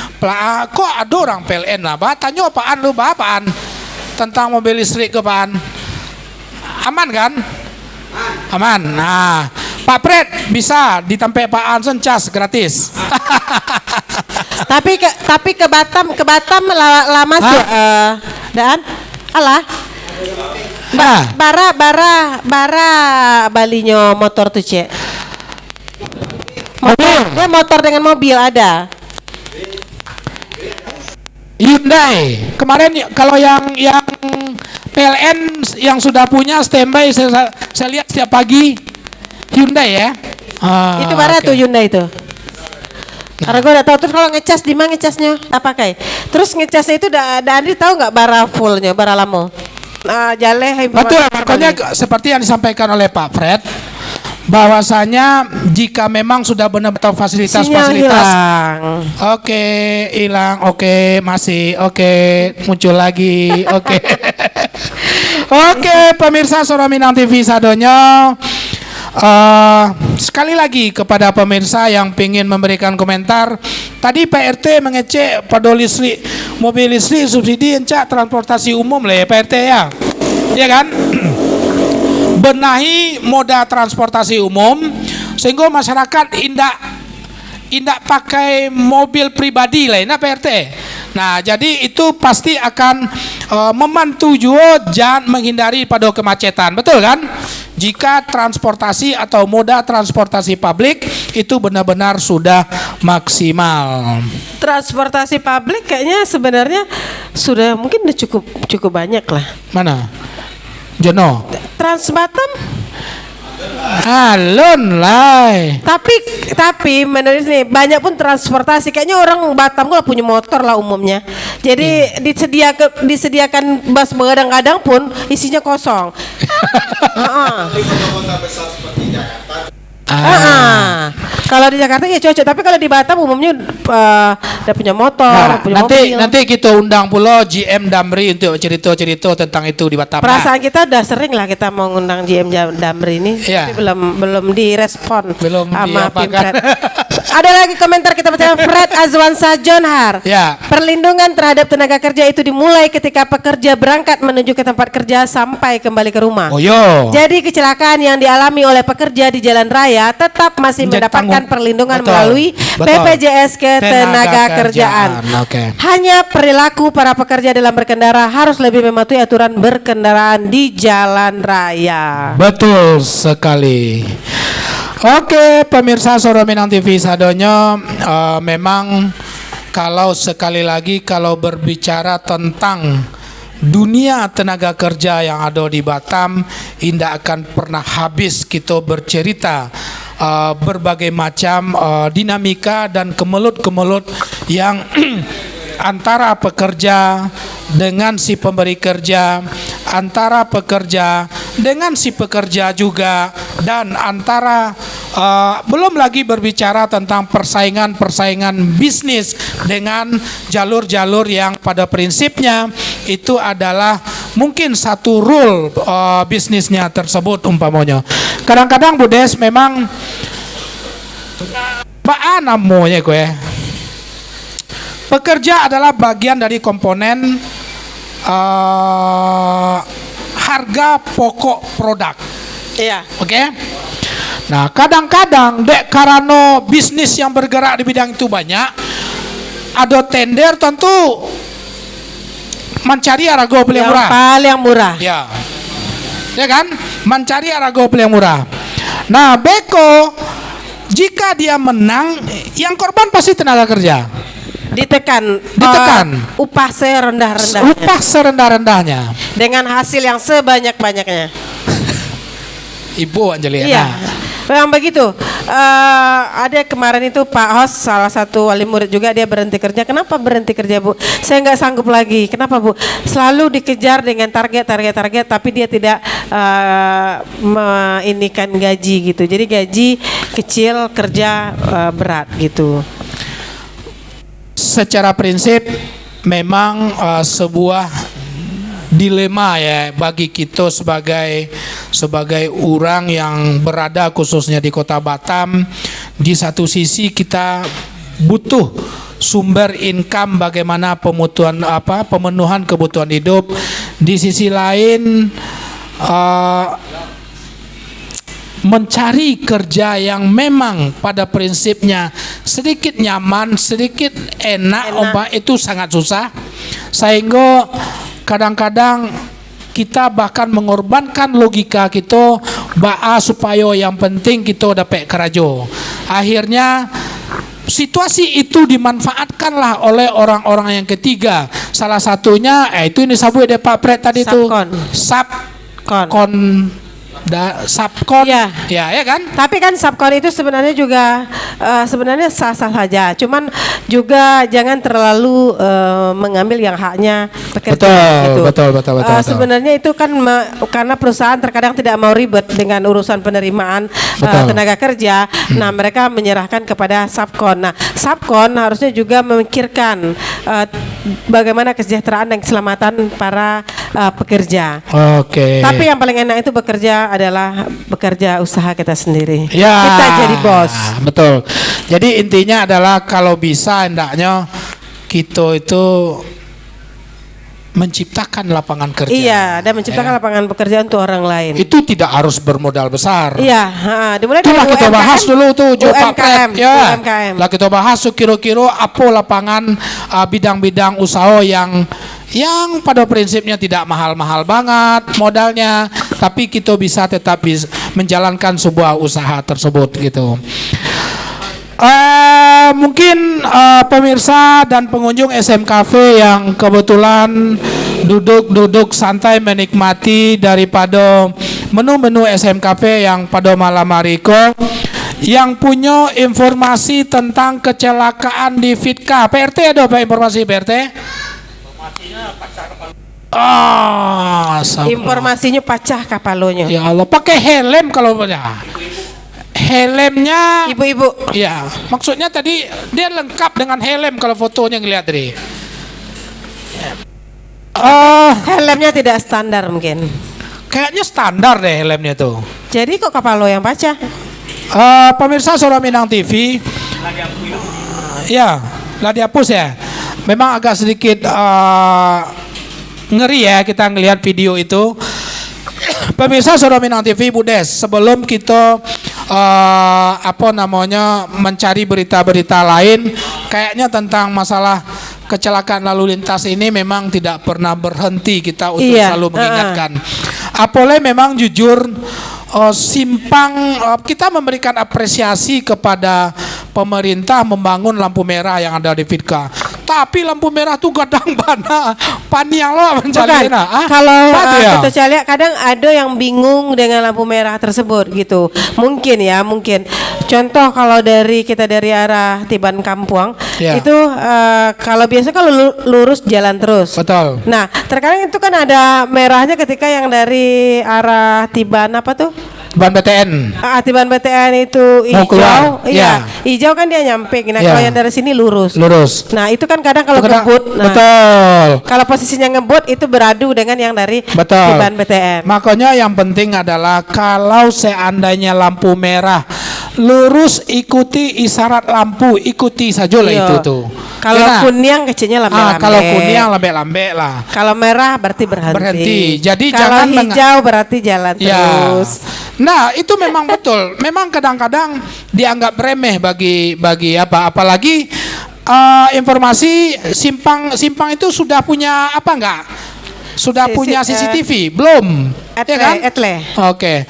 kok ada orang PLN lah, tanya apaan lu, apaan tentang mobil listrik ke apaan? Aman kan? Aman. Nah, Pak Fred bisa ditampai Pak Anson cas gratis. tapi ke Batam lama sih. Dan alah. Bara balinyo motor tuh, Cek. Motor dengan mobil ada. Hyundai. Kemarin kalau yang PLN yang sudah punya standby saya lihat setiap pagi Hyundai ya. Itu bara tuh Hyundai itu. Karena gue udah tahu. Terus kalau ngecas di mana ngecasnya? Tak pakai. Terus ngecasnya itu Andri tahu nggak bara fullnya, bara lamo? Jale. Betul. Makanya seperti yang disampaikan oleh Pak Fred, bahwasanya jika memang sudah benar-benar fasilitas-fasilitas, oke, hilang, oke, masih, oke, muncul lagi, oke. Oke, pemirsa Suara Minang TV sadonyo. Sekali lagi kepada pemirsa yang ingin memberikan komentar, tadi Pak RT mengecek pada listrik, mobil listrik subsidi encak transportasi umum lah ya Pak RT ya, ya kan? Benahi moda transportasi umum sehingga masyarakat indak pakai mobil pribadi lah, nah Pak RT. Nah, jadi itu pasti akan membantu juga jangan menghindari pada kemacetan, betul kan? Jika transportasi atau moda transportasi publik itu benar-benar sudah maksimal. Transportasi publik kayaknya sebenarnya sudah mungkin udah cukup banyak lah. Mana? Jono. Trans Batam. Alon lah. Tapi menurut ini banyak pun transportasi. Kayaknya orang Batam gua punya motor lah umumnya. Jadi disediakan bus begadang-gadang pun isinya kosong. Kalau di Jakarta ya cocok, tapi kalau di Batam umumnya udah punya motor, punya mobil. Nanti kita undang pula GM Damri untuk cerita-cerita tentang itu di Batam. Perasaan kita udah sering lah kita mau ngundang GM Damri ini, ya. Tapi belum direspon sama Pim Fred. Ada lagi komentar kita baca Fred Azwansa Jonhar. Ya. Perlindungan terhadap tenaga kerja itu dimulai ketika pekerja berangkat menuju ke tempat kerja sampai kembali ke rumah. Oh yo. Jadi kecelakaan yang dialami oleh pekerja di jalan raya tetap masih mendapatkan perlindungan melalui BPJS Ketenagakerjaan. Okay. Hanya perilaku para pekerja dalam berkendara harus lebih mematuhi aturan berkendaraan di jalan raya. Betul sekali. Oke, pemirsa Suara Minang TV sadonyo, memang kalau sekali lagi kalau berbicara tentang dunia tenaga kerja yang ada di Batam, tidak akan pernah habis kita bercerita berbagai macam dinamika dan kemelut-kemelut yang antara pekerja dengan si pemberi kerja, antara pekerja dengan si pekerja juga, dan antara belum lagi berbicara tentang persaingan bisnis dengan jalur-jalur yang pada prinsipnya itu adalah mungkin satu rule bisnisnya tersebut umpamanya. Kadang-kadang Bu Des memang apa namanya gue? Pekerja adalah bagian dari komponen harga pokok produk. Iya. Oke. Nah, kadang-kadang dek karena bisnis yang bergerak di bidang itu banyak, ada tender tentu mencari harga paling murah. Paling murah. Ya. Ya kan? Mencari harga paling murah. Nah, Beko jika dia menang, yang korban pasti tenaga kerja. ditekan upah serendah-rendahnya, upah serendah-rendahnya dengan hasil yang sebanyak-banyaknya. Ibu Angelina. Iya, memang begitu. Ada kemarin itu Pak Hos, salah satu wali murid juga, dia berhenti kerja. Kenapa berhenti kerja, Bu? Saya nggak sanggup lagi. Kenapa, Bu? Selalu dikejar dengan target, tapi dia tidak meinikan gaji gitu. Jadi gaji kecil, kerja berat gitu. Secara prinsip memang sebuah dilema ya bagi kita sebagai orang yang berada khususnya di Kota Batam. Di satu sisi kita butuh sumber income bagaimana pemenuhan kebutuhan hidup. Di sisi lain mencari kerja yang memang pada prinsipnya sedikit nyaman, sedikit enak. Itu sangat susah, sehingga kadang-kadang kita bahkan mengorbankan logika kita supaya yang penting kita dapat kerja. Akhirnya situasi itu dimanfaatkanlah oleh orang-orang yang ketiga. Salah satunya itu ini sabuk Pak Pret tadi itu Subkon ya kan? Tapi kan subkon itu sebenarnya juga sebenarnya sah-sah saja. Cuman juga jangan terlalu mengambil yang haknya pekerja. Betul. Sebenarnya itu kan karena perusahaan terkadang tidak mau ribet dengan urusan penerimaan tenaga kerja. Nah, mereka menyerahkan kepada subkon. Nah, subkon harusnya juga memikirkan bagaimana kesejahteraan dan keselamatan para pekerja. Oke. Tapi yang paling enak itu adalah bekerja usaha kita sendiri. Ya, kita jadi bos. Betul. Jadi intinya adalah kalau bisa hendaknya kita itu menciptakan lapangan kerja. Iya, dan menciptakan lapangan pekerjaan untuk orang lain. Itu tidak harus bermodal besar. Iya, dimulai dari Itulah kita bahas dulu tuh UMKM. UMKM. Lah kita bahas kira-kira apa lapangan bidang-bidang usaha yang pada prinsipnya tidak mahal-mahal banget modalnya, tapi kita bisa tetap menjalankan sebuah usaha tersebut gitu. Mungkin pemirsa dan pengunjung SM Cafe yang kebetulan duduk santai menikmati daripada menu-menu SM Cafe yang pada malam hari yang punya informasi tentang kecelakaan di Fitka. PRT ada apa informasi PRT? Informasinya pecah kapalonya. Ya Allah, pakai helm kalau helmnya ibu-ibu. Ya, maksudnya tadi dia lengkap dengan helm kalau fotonya ngeliat tadi. Helmnya tidak standar mungkin. Kayaknya standar deh helmnya tuh. Jadi kok kapalo yang pecah? Pemirsa Suara Minang TV. Ya, lah dihapus ya. Memang agak sedikit ngeri ya kita ngelihat video itu. Pemirsa Suara Minang TV, Bu Des, sebelum kita mencari berita-berita lain, kayaknya tentang masalah kecelakaan lalu lintas ini memang tidak pernah berhenti kita untuk selalu mengingatkan. Apalagi memang jujur kita memberikan apresiasi kepada pemerintah membangun lampu merah yang ada di Fitka. Tapi lampu merah tuh kadang paniang lo mencari. Kalau kita lihat kadang ada yang bingung dengan lampu merah tersebut gitu. Mungkin. Contoh kalau kita dari arah Tiban Kampuang itu kalau biasa kalau lurus jalan terus. Betul. Nah, terkadang itu kan ada merahnya ketika yang dari arah Tiban apa tuh? Tiban BTN. Tiban BTN itu hijau. Iya, hijau kan dia nyampe. Nah, kalau yang dari sini lurus. Nah, itu kan kadang kalau ngebut. Nah, betul. Kalau posisinya ngebut itu beradu dengan yang dari Tiban BTN. Makanya yang penting adalah kalau seandainya lampu merah lurus, ikuti isyarat lampu, ikuti saja lah itu tuh. Kalau kuning kecilnya lambe-lambe. Kalau kuning lambe-lambe lah. Kalau merah berarti berhenti. Jadi kalau hijau berarti jalan terus. Nah, itu memang betul. Memang kadang-kadang dianggap remeh bagi apalagi informasi simpang itu sudah punya apa enggak? Sudah punya CCTV? Belum. Oke.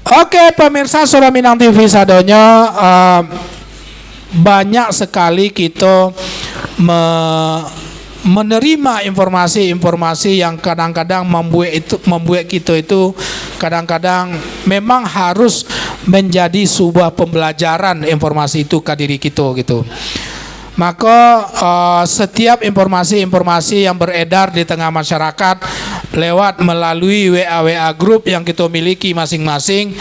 Oke, pemirsa Suara Minang TV sadonya banyak sekali kita menerima informasi-informasi yang kadang-kadang membuat kita itu kadang-kadang memang harus menjadi sebuah pembelajaran informasi itu ke diri kita gitu. Maka setiap informasi-informasi yang beredar di tengah masyarakat lewat melalui WA grup yang kita miliki masing-masing,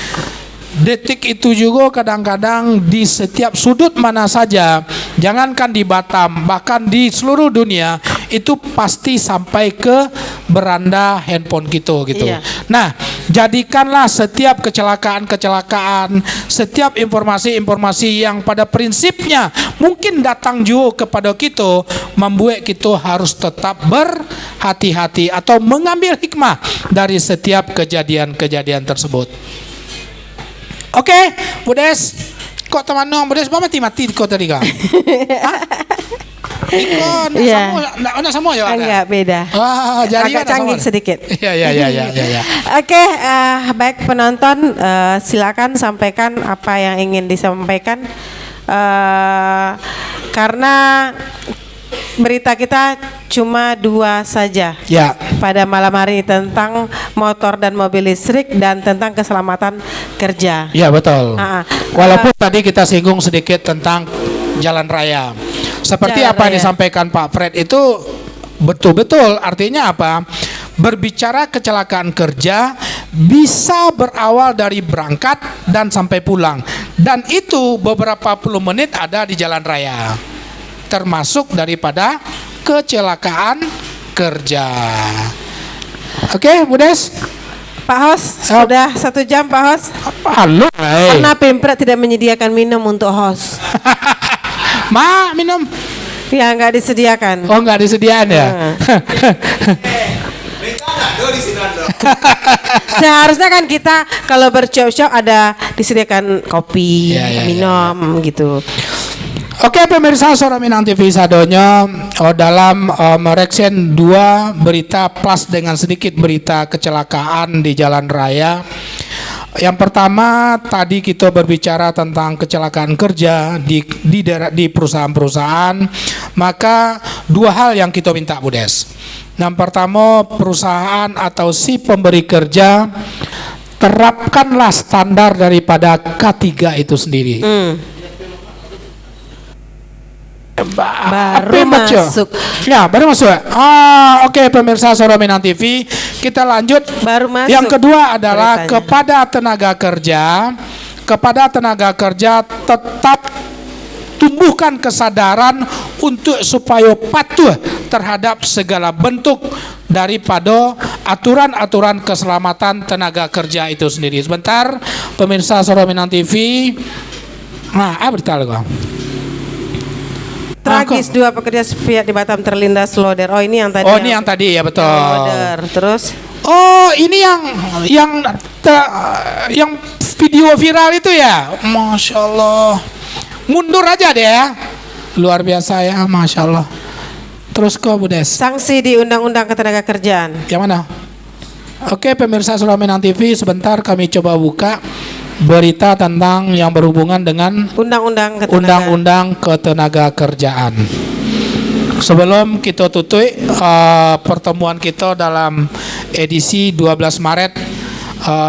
detik itu juga kadang-kadang di setiap sudut mana saja, jangankan di Batam, bahkan di seluruh dunia itu pasti sampai ke beranda handphone kita gitu. Iya. Nah, jadikanlah setiap kecelakaan, setiap informasi-informasi yang pada prinsipnya mungkin datang juga kepada kita, membuat kita harus tetap berhati-hati atau mengambil hikmah dari setiap kejadian-kejadian tersebut. Oke, Budes, kok teman nong Budes mati kok tadi kak? Iko nak sama ya ada? Enggak, beda. Jadi agak canggih sedikit. Ya. Oke, baik penonton, silakan sampaikan apa yang ingin disampaikan. Karena berita kita cuma 2 saja. Ya. Pada malam hari ini tentang motor dan mobil listrik dan tentang keselamatan kerja. Ya betul. Walaupun tadi kita singgung sedikit tentang jalan raya. Seperti Jalan apa yang raya. disampaikan Pak Fred itu betul-betul artinya apa? Berbicara kecelakaan kerja bisa berawal dari berangkat dan sampai pulang. Dan itu beberapa puluh menit ada di jalan raya. Termasuk daripada kecelakaan kerja. Oke, Budes. Pak Hos, sudah 1 jam Pak Hos. Halo. Karena Pemprov tidak menyediakan minum untuk Hos. Minum. Ya, nggak disediakan. Oh, nggak disediakan ya. Seharusnya kan kita kalau bercok-cok ada disediakan kopi, Ya. minum gitu. Oke pemirsa Suara Minang TV sadonya dalam mereksen 2 berita plus dengan sedikit berita kecelakaan di jalan raya. Yang pertama tadi kita berbicara tentang kecelakaan kerja di perusahaan-perusahaan. Maka 2 hal yang kita minta Budes. Yang pertama, perusahaan atau si pemberi kerja terapkanlah standar daripada K3 itu sendiri. Baru masuk. Ya, baru masuk. Oke, pemirsa Suara Minang TV, kita lanjut. Baru masuk. Yang kedua adalah beritanya. kepada tenaga kerja tetap tumbuhkan kesadaran untuk supaya patuh terhadap segala bentuk daripada aturan-aturan keselamatan tenaga kerja itu sendiri. Sebentar, pemirsa Suara Minang TV. Berita lagi. Tragis 2 pekerja sepihak di Batam terlindas loader. Oh, ini yang tadi. Oh, ini yang tadi ya, betul. Loader. Terus Oh, ini yang video viral itu ya. Masya Allah. Mundur aja deh ya. Luar biasa ya, Masya Allah. Terus kok Budes. sanksi di Undang-Undang Ketenagakerjaan. Yang mana? Oke, pemirsa Suara Minang TV, sebentar kami coba buka berita tentang yang berhubungan dengan Undang-Undang Ketenagakerjaan. Sebelum kita tutup pertemuan kita dalam edisi 12 Maret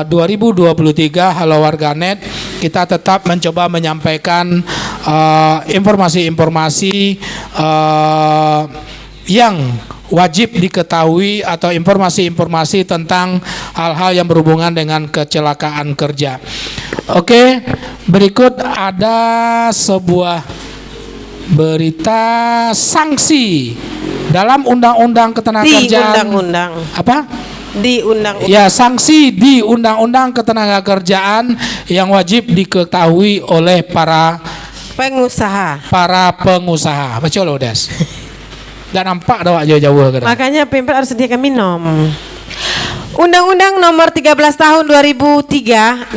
2023 Halo Warganet, kita tetap mencoba menyampaikan informasi-informasi yang wajib diketahui atau informasi-informasi tentang hal-hal yang berhubungan dengan kecelakaan kerja. Oke, berikut ada sebuah berita sanksi dalam Undang-Undang Ketenagakerjaan. Di undang-undang. Apa? Di undang-undang. Ya, sanksi di Undang-Undang Ketenagakerjaan yang wajib diketahui oleh para pengusaha. Betul loh, Des. Dan nampak dah jauh-jauh kan. Makanya Pemprov harus sediakan minum. Undang-Undang Nomor 13 Tahun 2003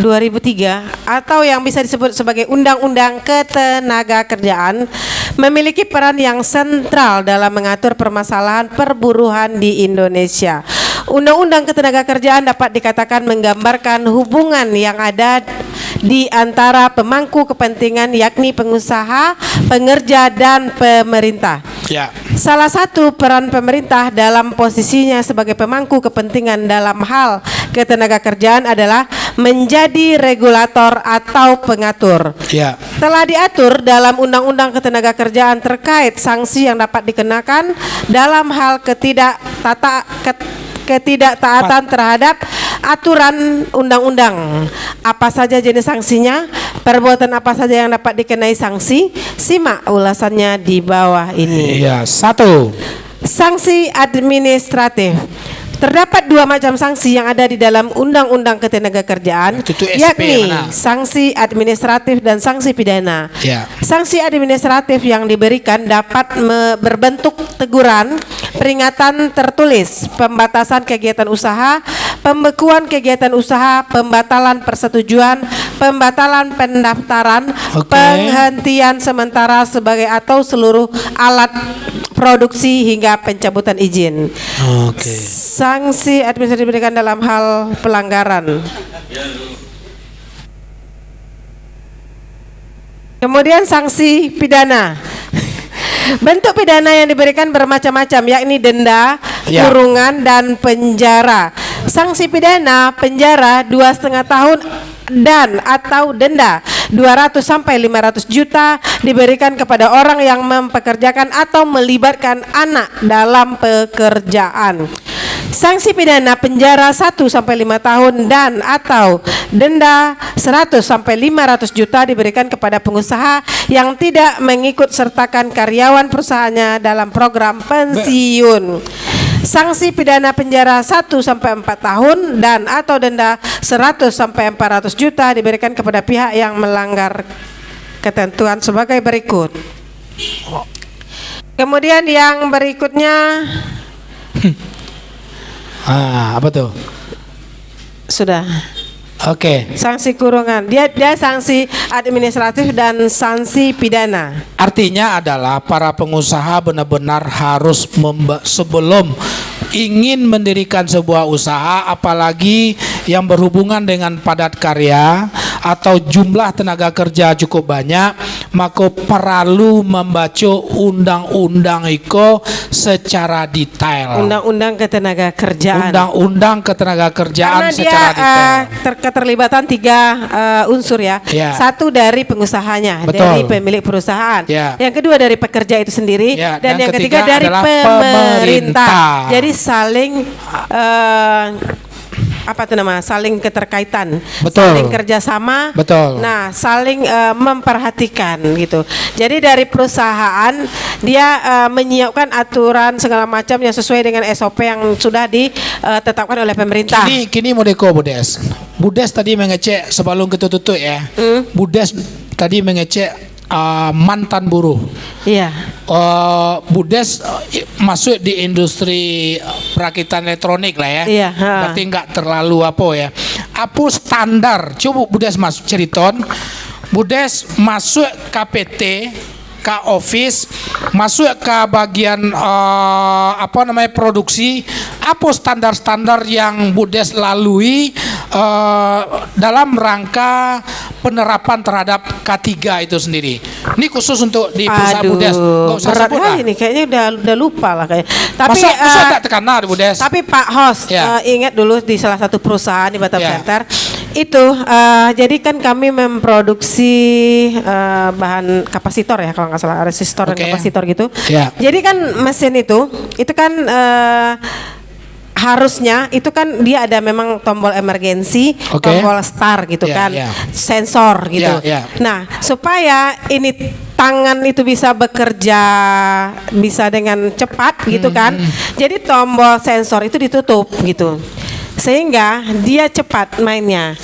atau yang bisa disebut sebagai Undang-Undang Ketenagakerjaan memiliki peran yang sentral dalam mengatur permasalahan perburuhan di Indonesia. Undang-Undang Ketenagakerjaan dapat dikatakan menggambarkan hubungan yang ada di antara pemangku kepentingan yakni pengusaha, pengerja dan pemerintah. Ya. Salah satu peran pemerintah dalam posisinya sebagai pemangku kepentingan dalam hal ketenagakerjaan adalah menjadi regulator atau pengatur. Ya. Telah diatur dalam Undang-Undang Ketenagakerjaan terkait sanksi yang dapat dikenakan dalam hal ketidaktaatan terhadap aturan undang-undang. Apa saja jenis sanksinya? Perbuatan apa saja yang dapat dikenai sanksi? Simak ulasannya di bawah ini. Iya, 1. Sanksi administratif. Terdapat 2 macam sanksi yang ada di dalam Undang-Undang Ketenagakerjaan, Itu SP yakni mana? sanksi administratif dan sanksi pidana. Ya. Sanksi administratif yang diberikan dapat berbentuk teguran, peringatan tertulis, pembatasan kegiatan usaha, pembekuan kegiatan usaha, pembatalan persetujuan, pembatalan pendaftaran, Oke. penghentian sementara sebagai atau seluruh alat produksi hingga pencabutan izin. Oke. Sanksi administratif diberikan dalam hal pelanggaran. Kemudian sanksi pidana. Bentuk pidana yang diberikan bermacam-macam, yakni denda, Ya. kurungan, dan penjara. Sanksi pidana penjara 2,5 tahun dan atau denda 200 sampai 500 juta diberikan kepada orang yang mempekerjakan atau melibatkan anak dalam pekerjaan. Sanksi pidana penjara 1 sampai 5 tahun dan atau denda 100 sampai 500 juta diberikan kepada pengusaha yang tidak mengikut sertakan karyawan perusahaannya dalam program pensiun. Sanksi pidana penjara 1 sampai 4 tahun dan atau denda 100 sampai 400 juta diberikan kepada pihak yang melanggar ketentuan sebagai berikut. Kemudian yang berikutnya Apa tuh? sudah Oke. sanksi kurungan. Dia sanksi administratif dan sanksi pidana. Artinya adalah para pengusaha benar-benar harus sebelum ingin mendirikan sebuah usaha, apalagi yang berhubungan dengan padat karya atau jumlah tenaga kerja cukup banyak, maka perlu membaca undang-undang itu secara detail. Undang-undang ketenagakerjaan. Undang-undang ketenagakerjaan Karena secara detail. dia keterlibatan 3 unsur ya. Ya. Satu dari pengusahanya, Betul. dari pemilik perusahaan. Ya. Yang kedua dari pekerja itu sendiri, Ya, dan dan yang ketiga ketiga dari adalah pemerintah. pemerintah. Jadi saling saling keterkaitan, Betul. saling kerjasama. Betul. Nah, saling memperhatikan gitu. Jadi dari perusahaan dia menyiapkan aturan segala macam yang sesuai dengan SOP yang sudah ditetapkan oleh pemerintah. Kini mau deko Budes. Budes tadi mengecek sebelum kita tutup ya. Budes tadi mengecek mantan buruh. Iya. Budes masuk di industri perakitan elektronik lah ya. Iya, ha. Berarti nggak terlalu apa ya. Apa standar? Coba Budes masuk ceriton. Budes masuk KPT, ke office, masuk ke bagian produksi. Apa standar-standar yang Budes lalui dalam rangka penerapan terhadap K3 itu sendiri? Ini khusus untuk di perusahaan Budes. Nggak usah berat sebut lah. kali ini kayaknya udah lupa lah kayak. Tapi Masa tak tekanan Budes? tapi Pak Host Ya. ingat dulu di salah satu perusahaan di Batam Ya. Center itu jadi kan kami memproduksi bahan kapasitor ya kalau nggak salah, resistor dan Oke. kapasitor gitu. Ya. Jadi kan mesin itu kan harusnya itu kan dia ada memang tombol emergency, Oke. tombol start gitu Ya, kan, ya. sensor gitu. Ya, ya. Nah, supaya ini tangan itu bisa bekerja bisa dengan cepat gitu kan. Jadi tombol sensor itu ditutup gitu. Sehingga dia cepat mainnya.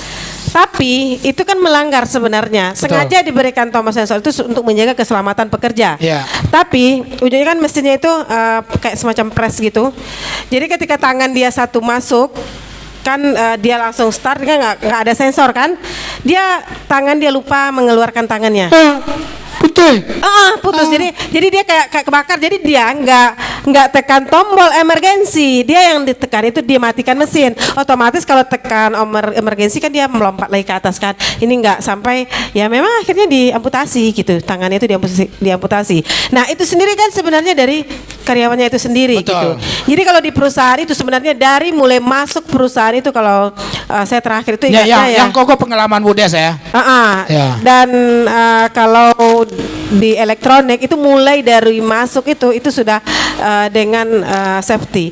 Tapi itu kan melanggar sebenarnya. Sengaja diberikan tombol sensor itu untuk menjaga keselamatan pekerja. Ya. Tapi ujungnya kan mesinnya itu kayak semacam press gitu. Jadi ketika tangan dia satu masuk kan dia langsung start, kan nggak ada sensor kan? Tangan dia lupa mengeluarkan tangannya. Betul. Putus. Jadi dia kayak kebakar. Jadi dia nggak tekan tombol emergensi, dia yang ditekan itu dia matikan mesin. Otomatis kalau tekan emergensi kan dia melompat lagi ke atas kan. Ini nggak sampai, ya memang akhirnya diamputasi gitu, tangannya itu diamputasi. Nah itu sendiri kan sebenarnya dari karyawannya itu sendiri. Betul. Gitu. Jadi kalau di perusahaan itu sebenarnya dari mulai masuk perusahaan itu kalau saya terakhir itu ingatnya yang koko pengalaman Budes ya. Ya. Dan kalau di elektronik itu mulai dari masuk itu sudah dengan safety.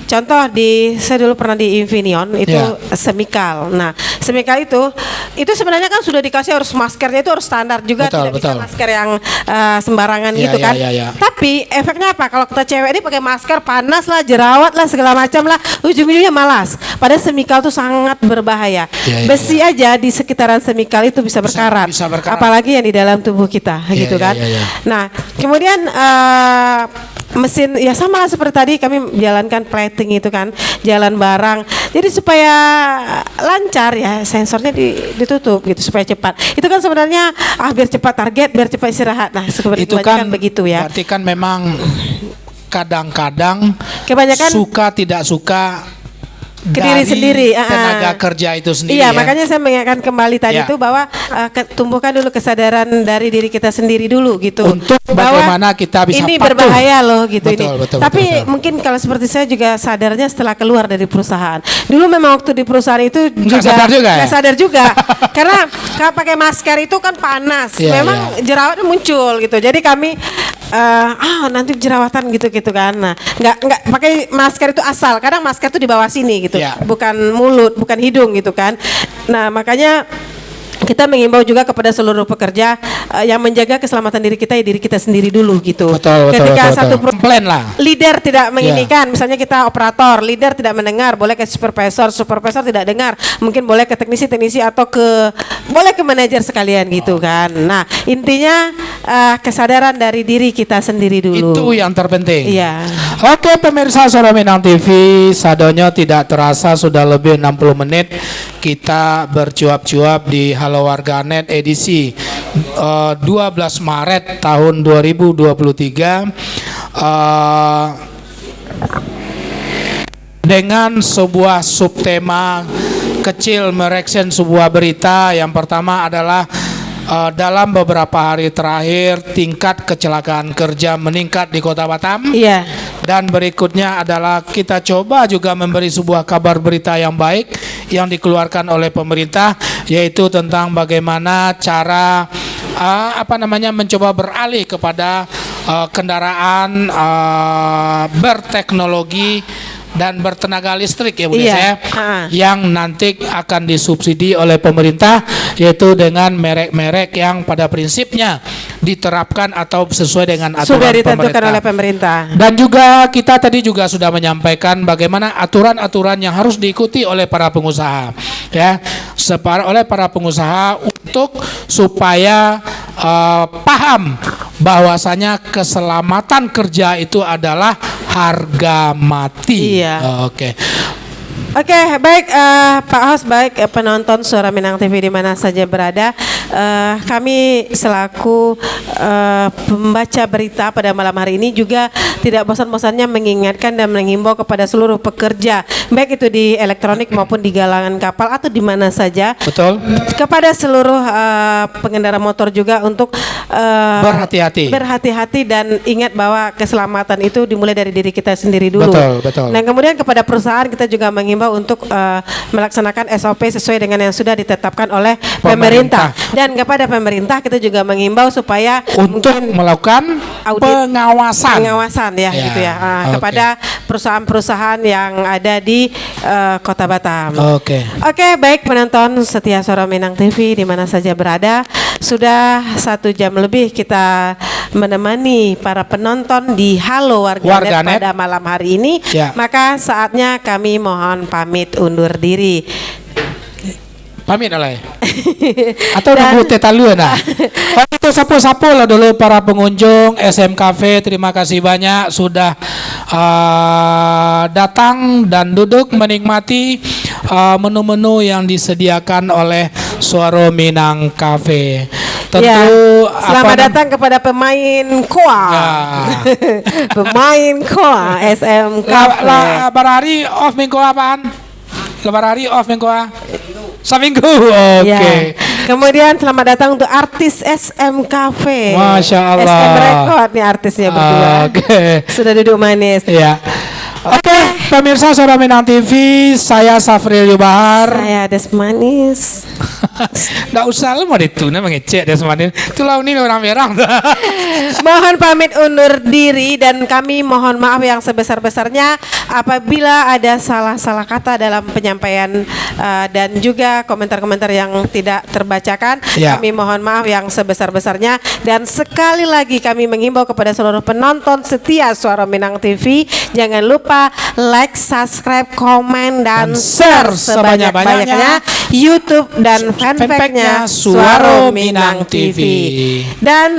Contoh saya dulu pernah di Infineon itu semikal. Nah, semikal itu sebenarnya kan sudah dikasih harus maskernya itu harus standar juga, tidak bisa masker yang sembarangan gitu kan. Tapi efeknya apa? Kalau kita cewek ini pakai masker panas lah, jerawat lah, segala macam lah, ujung-ujungnya malas. Padahal semikal itu sangat berbahaya. Besi aja di sekitaran semikal itu bisa berkarat. Apalagi yang di dalam tubuh kita gitu kan. Nah, kemudian mesin ya sama seperti tadi kami jalankan plating itu kan, jalan barang. Jadi supaya lancar ya sensornya ditutup gitu supaya cepat. Itu kan sebenarnya biar cepat target, biar cepat istirahat. Nah, seperti itu kan begitu ya. Berarti kan memang kadang-kadang kebanyakan suka tidak suka ke diri sendiri, tenaga kerja itu sendiri. Iya, makanya saya mengingatkan kembali tadi itu bahwa tumbuhkan dulu kesadaran dari diri kita sendiri dulu gitu. Untuk bagaimana kita bisa ini patuh. Berbahaya loh gitu Betul, ini. betul, Tapi betul. mungkin kalau seperti saya juga sadarnya setelah keluar dari perusahaan. Dulu memang waktu di perusahaan itu nggak sadar juga. Karena pakai masker itu kan panas. Memang jerawatnya muncul gitu. Jadi kami nanti jerawatan gitu kan. Nah, nggak pakai masker itu asal. Kadang masker itu di bawah sini gitu. Bukan mulut, bukan hidung gitu kan. Nah, makanya kita mengimbau juga kepada seluruh pekerja yang menjaga keselamatan diri kita ya diri kita sendiri dulu gitu. Ketika satu plan lah. Leader tidak menginikan, misalnya kita operator, leader tidak mendengar, boleh ke supervisor tidak dengar, mungkin boleh ke teknisi atau boleh ke manajer sekalian gitu kan. Nah, intinya kesadaran dari diri kita sendiri dulu. Itu yang terpenting. Iya. Oke, pemirsa Suara Minang TV, sadonyo tidak terasa sudah lebih 60 menit kita bercuap-cuap di Halo Warganet edisi 12 Maret tahun 2023 dengan sebuah subtema kecil mereaction sebuah berita. Yang pertama adalah dalam beberapa hari terakhir tingkat kecelakaan kerja meningkat di Kota Batam. Iya. Dan berikutnya adalah kita coba juga memberi sebuah kabar berita yang baik yang dikeluarkan oleh pemerintah, yaitu tentang bagaimana cara mencoba beralih kepada kendaraan berteknologi dan bertenaga listrik ya Bu Des ya, yang nanti akan disubsidi oleh pemerintah, yaitu dengan merek-merek yang pada prinsipnya diterapkan atau sesuai dengan aturan sudah ditentukan pemerintah. oleh pemerintah. Dan juga kita tadi juga sudah menyampaikan bagaimana aturan-aturan yang harus diikuti oleh para pengusaha ya, oleh para pengusaha untuk supaya paham bahwasanya keselamatan kerja itu adalah harga mati. Iya. Oke. Oke, baik Pak Host, baik penonton Suara Minang TV di mana saja berada. Kami selaku pembaca berita pada malam hari ini juga tidak bosan-bosannya mengingatkan dan mengimbau kepada seluruh pekerja, baik itu di elektronik maupun di galangan kapal atau di mana saja. Betul. Kepada seluruh pengendara motor juga untuk berhati-hati dan ingat bahwa keselamatan itu dimulai dari diri kita sendiri dulu. Betul. Dan kemudian kepada perusahaan kita juga mengimbau untuk melaksanakan SOP sesuai dengan yang sudah ditetapkan oleh pemerintah. Dan kepada pemerintah kita juga mengimbau supaya untuk melakukan audit, pengawasan ya gitu ya kepada perusahaan-perusahaan yang ada di Kota Batam. Oke, baik penonton setia Suara Minang TV di mana saja berada, sudah 1 jam lebih kita menemani para penonton di Halo Warganet pada malam hari ini. Maka saatnya kami mohon pamit undur diri. Pamit lah atau nunggu tetalu nah. Itu sapu-sapu lah dulu para pengunjung SM Cafe. Terima kasih banyak sudah datang dan duduk menikmati menu-menu yang disediakan oleh Suara Minang Cafe. Tentu Selamat datang kepada pemain KOA. Pemain KOA SMK. Lebar hari off minggu apaan? Lebar hari off minggu Seminggu. Oke. Ya. Kemudian selamat datang untuk artis SMKV. Masya Allah. SM Record nih artisnya berdua. Oke. Sudah duduk manis. Ya. Oke, pemirsa Suara Minang TV, saya Safril Yubahar. Saya Des Manis. Nggak usah lu mau dituna mengecek Des Manis. Itu lah ini orang merah. Mohon pamit undur diri dan kami mohon maaf yang sebesar-besarnya apabila ada salah-salah kata dalam penyampaian dan juga komentar-komentar yang tidak terbacakan. Ya. Kami mohon maaf yang sebesar-besarnya dan sekali lagi kami menghimbau kepada seluruh penonton setia Suara Minang TV, jangan lupa like, subscribe, komen dan share sebanyak-banyaknya YouTube dan fanpage-nya Suara Minang TV. Dan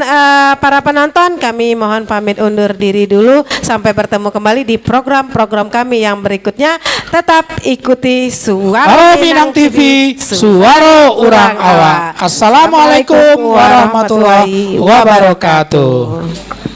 para penonton, kami mohon pamit undur diri dulu. Sampai bertemu kembali di program-program kami yang berikutnya. Tetap ikuti Suara Minang TV, Suara Urang Awak. Assalamualaikum warahmatullahi wabarakatuh.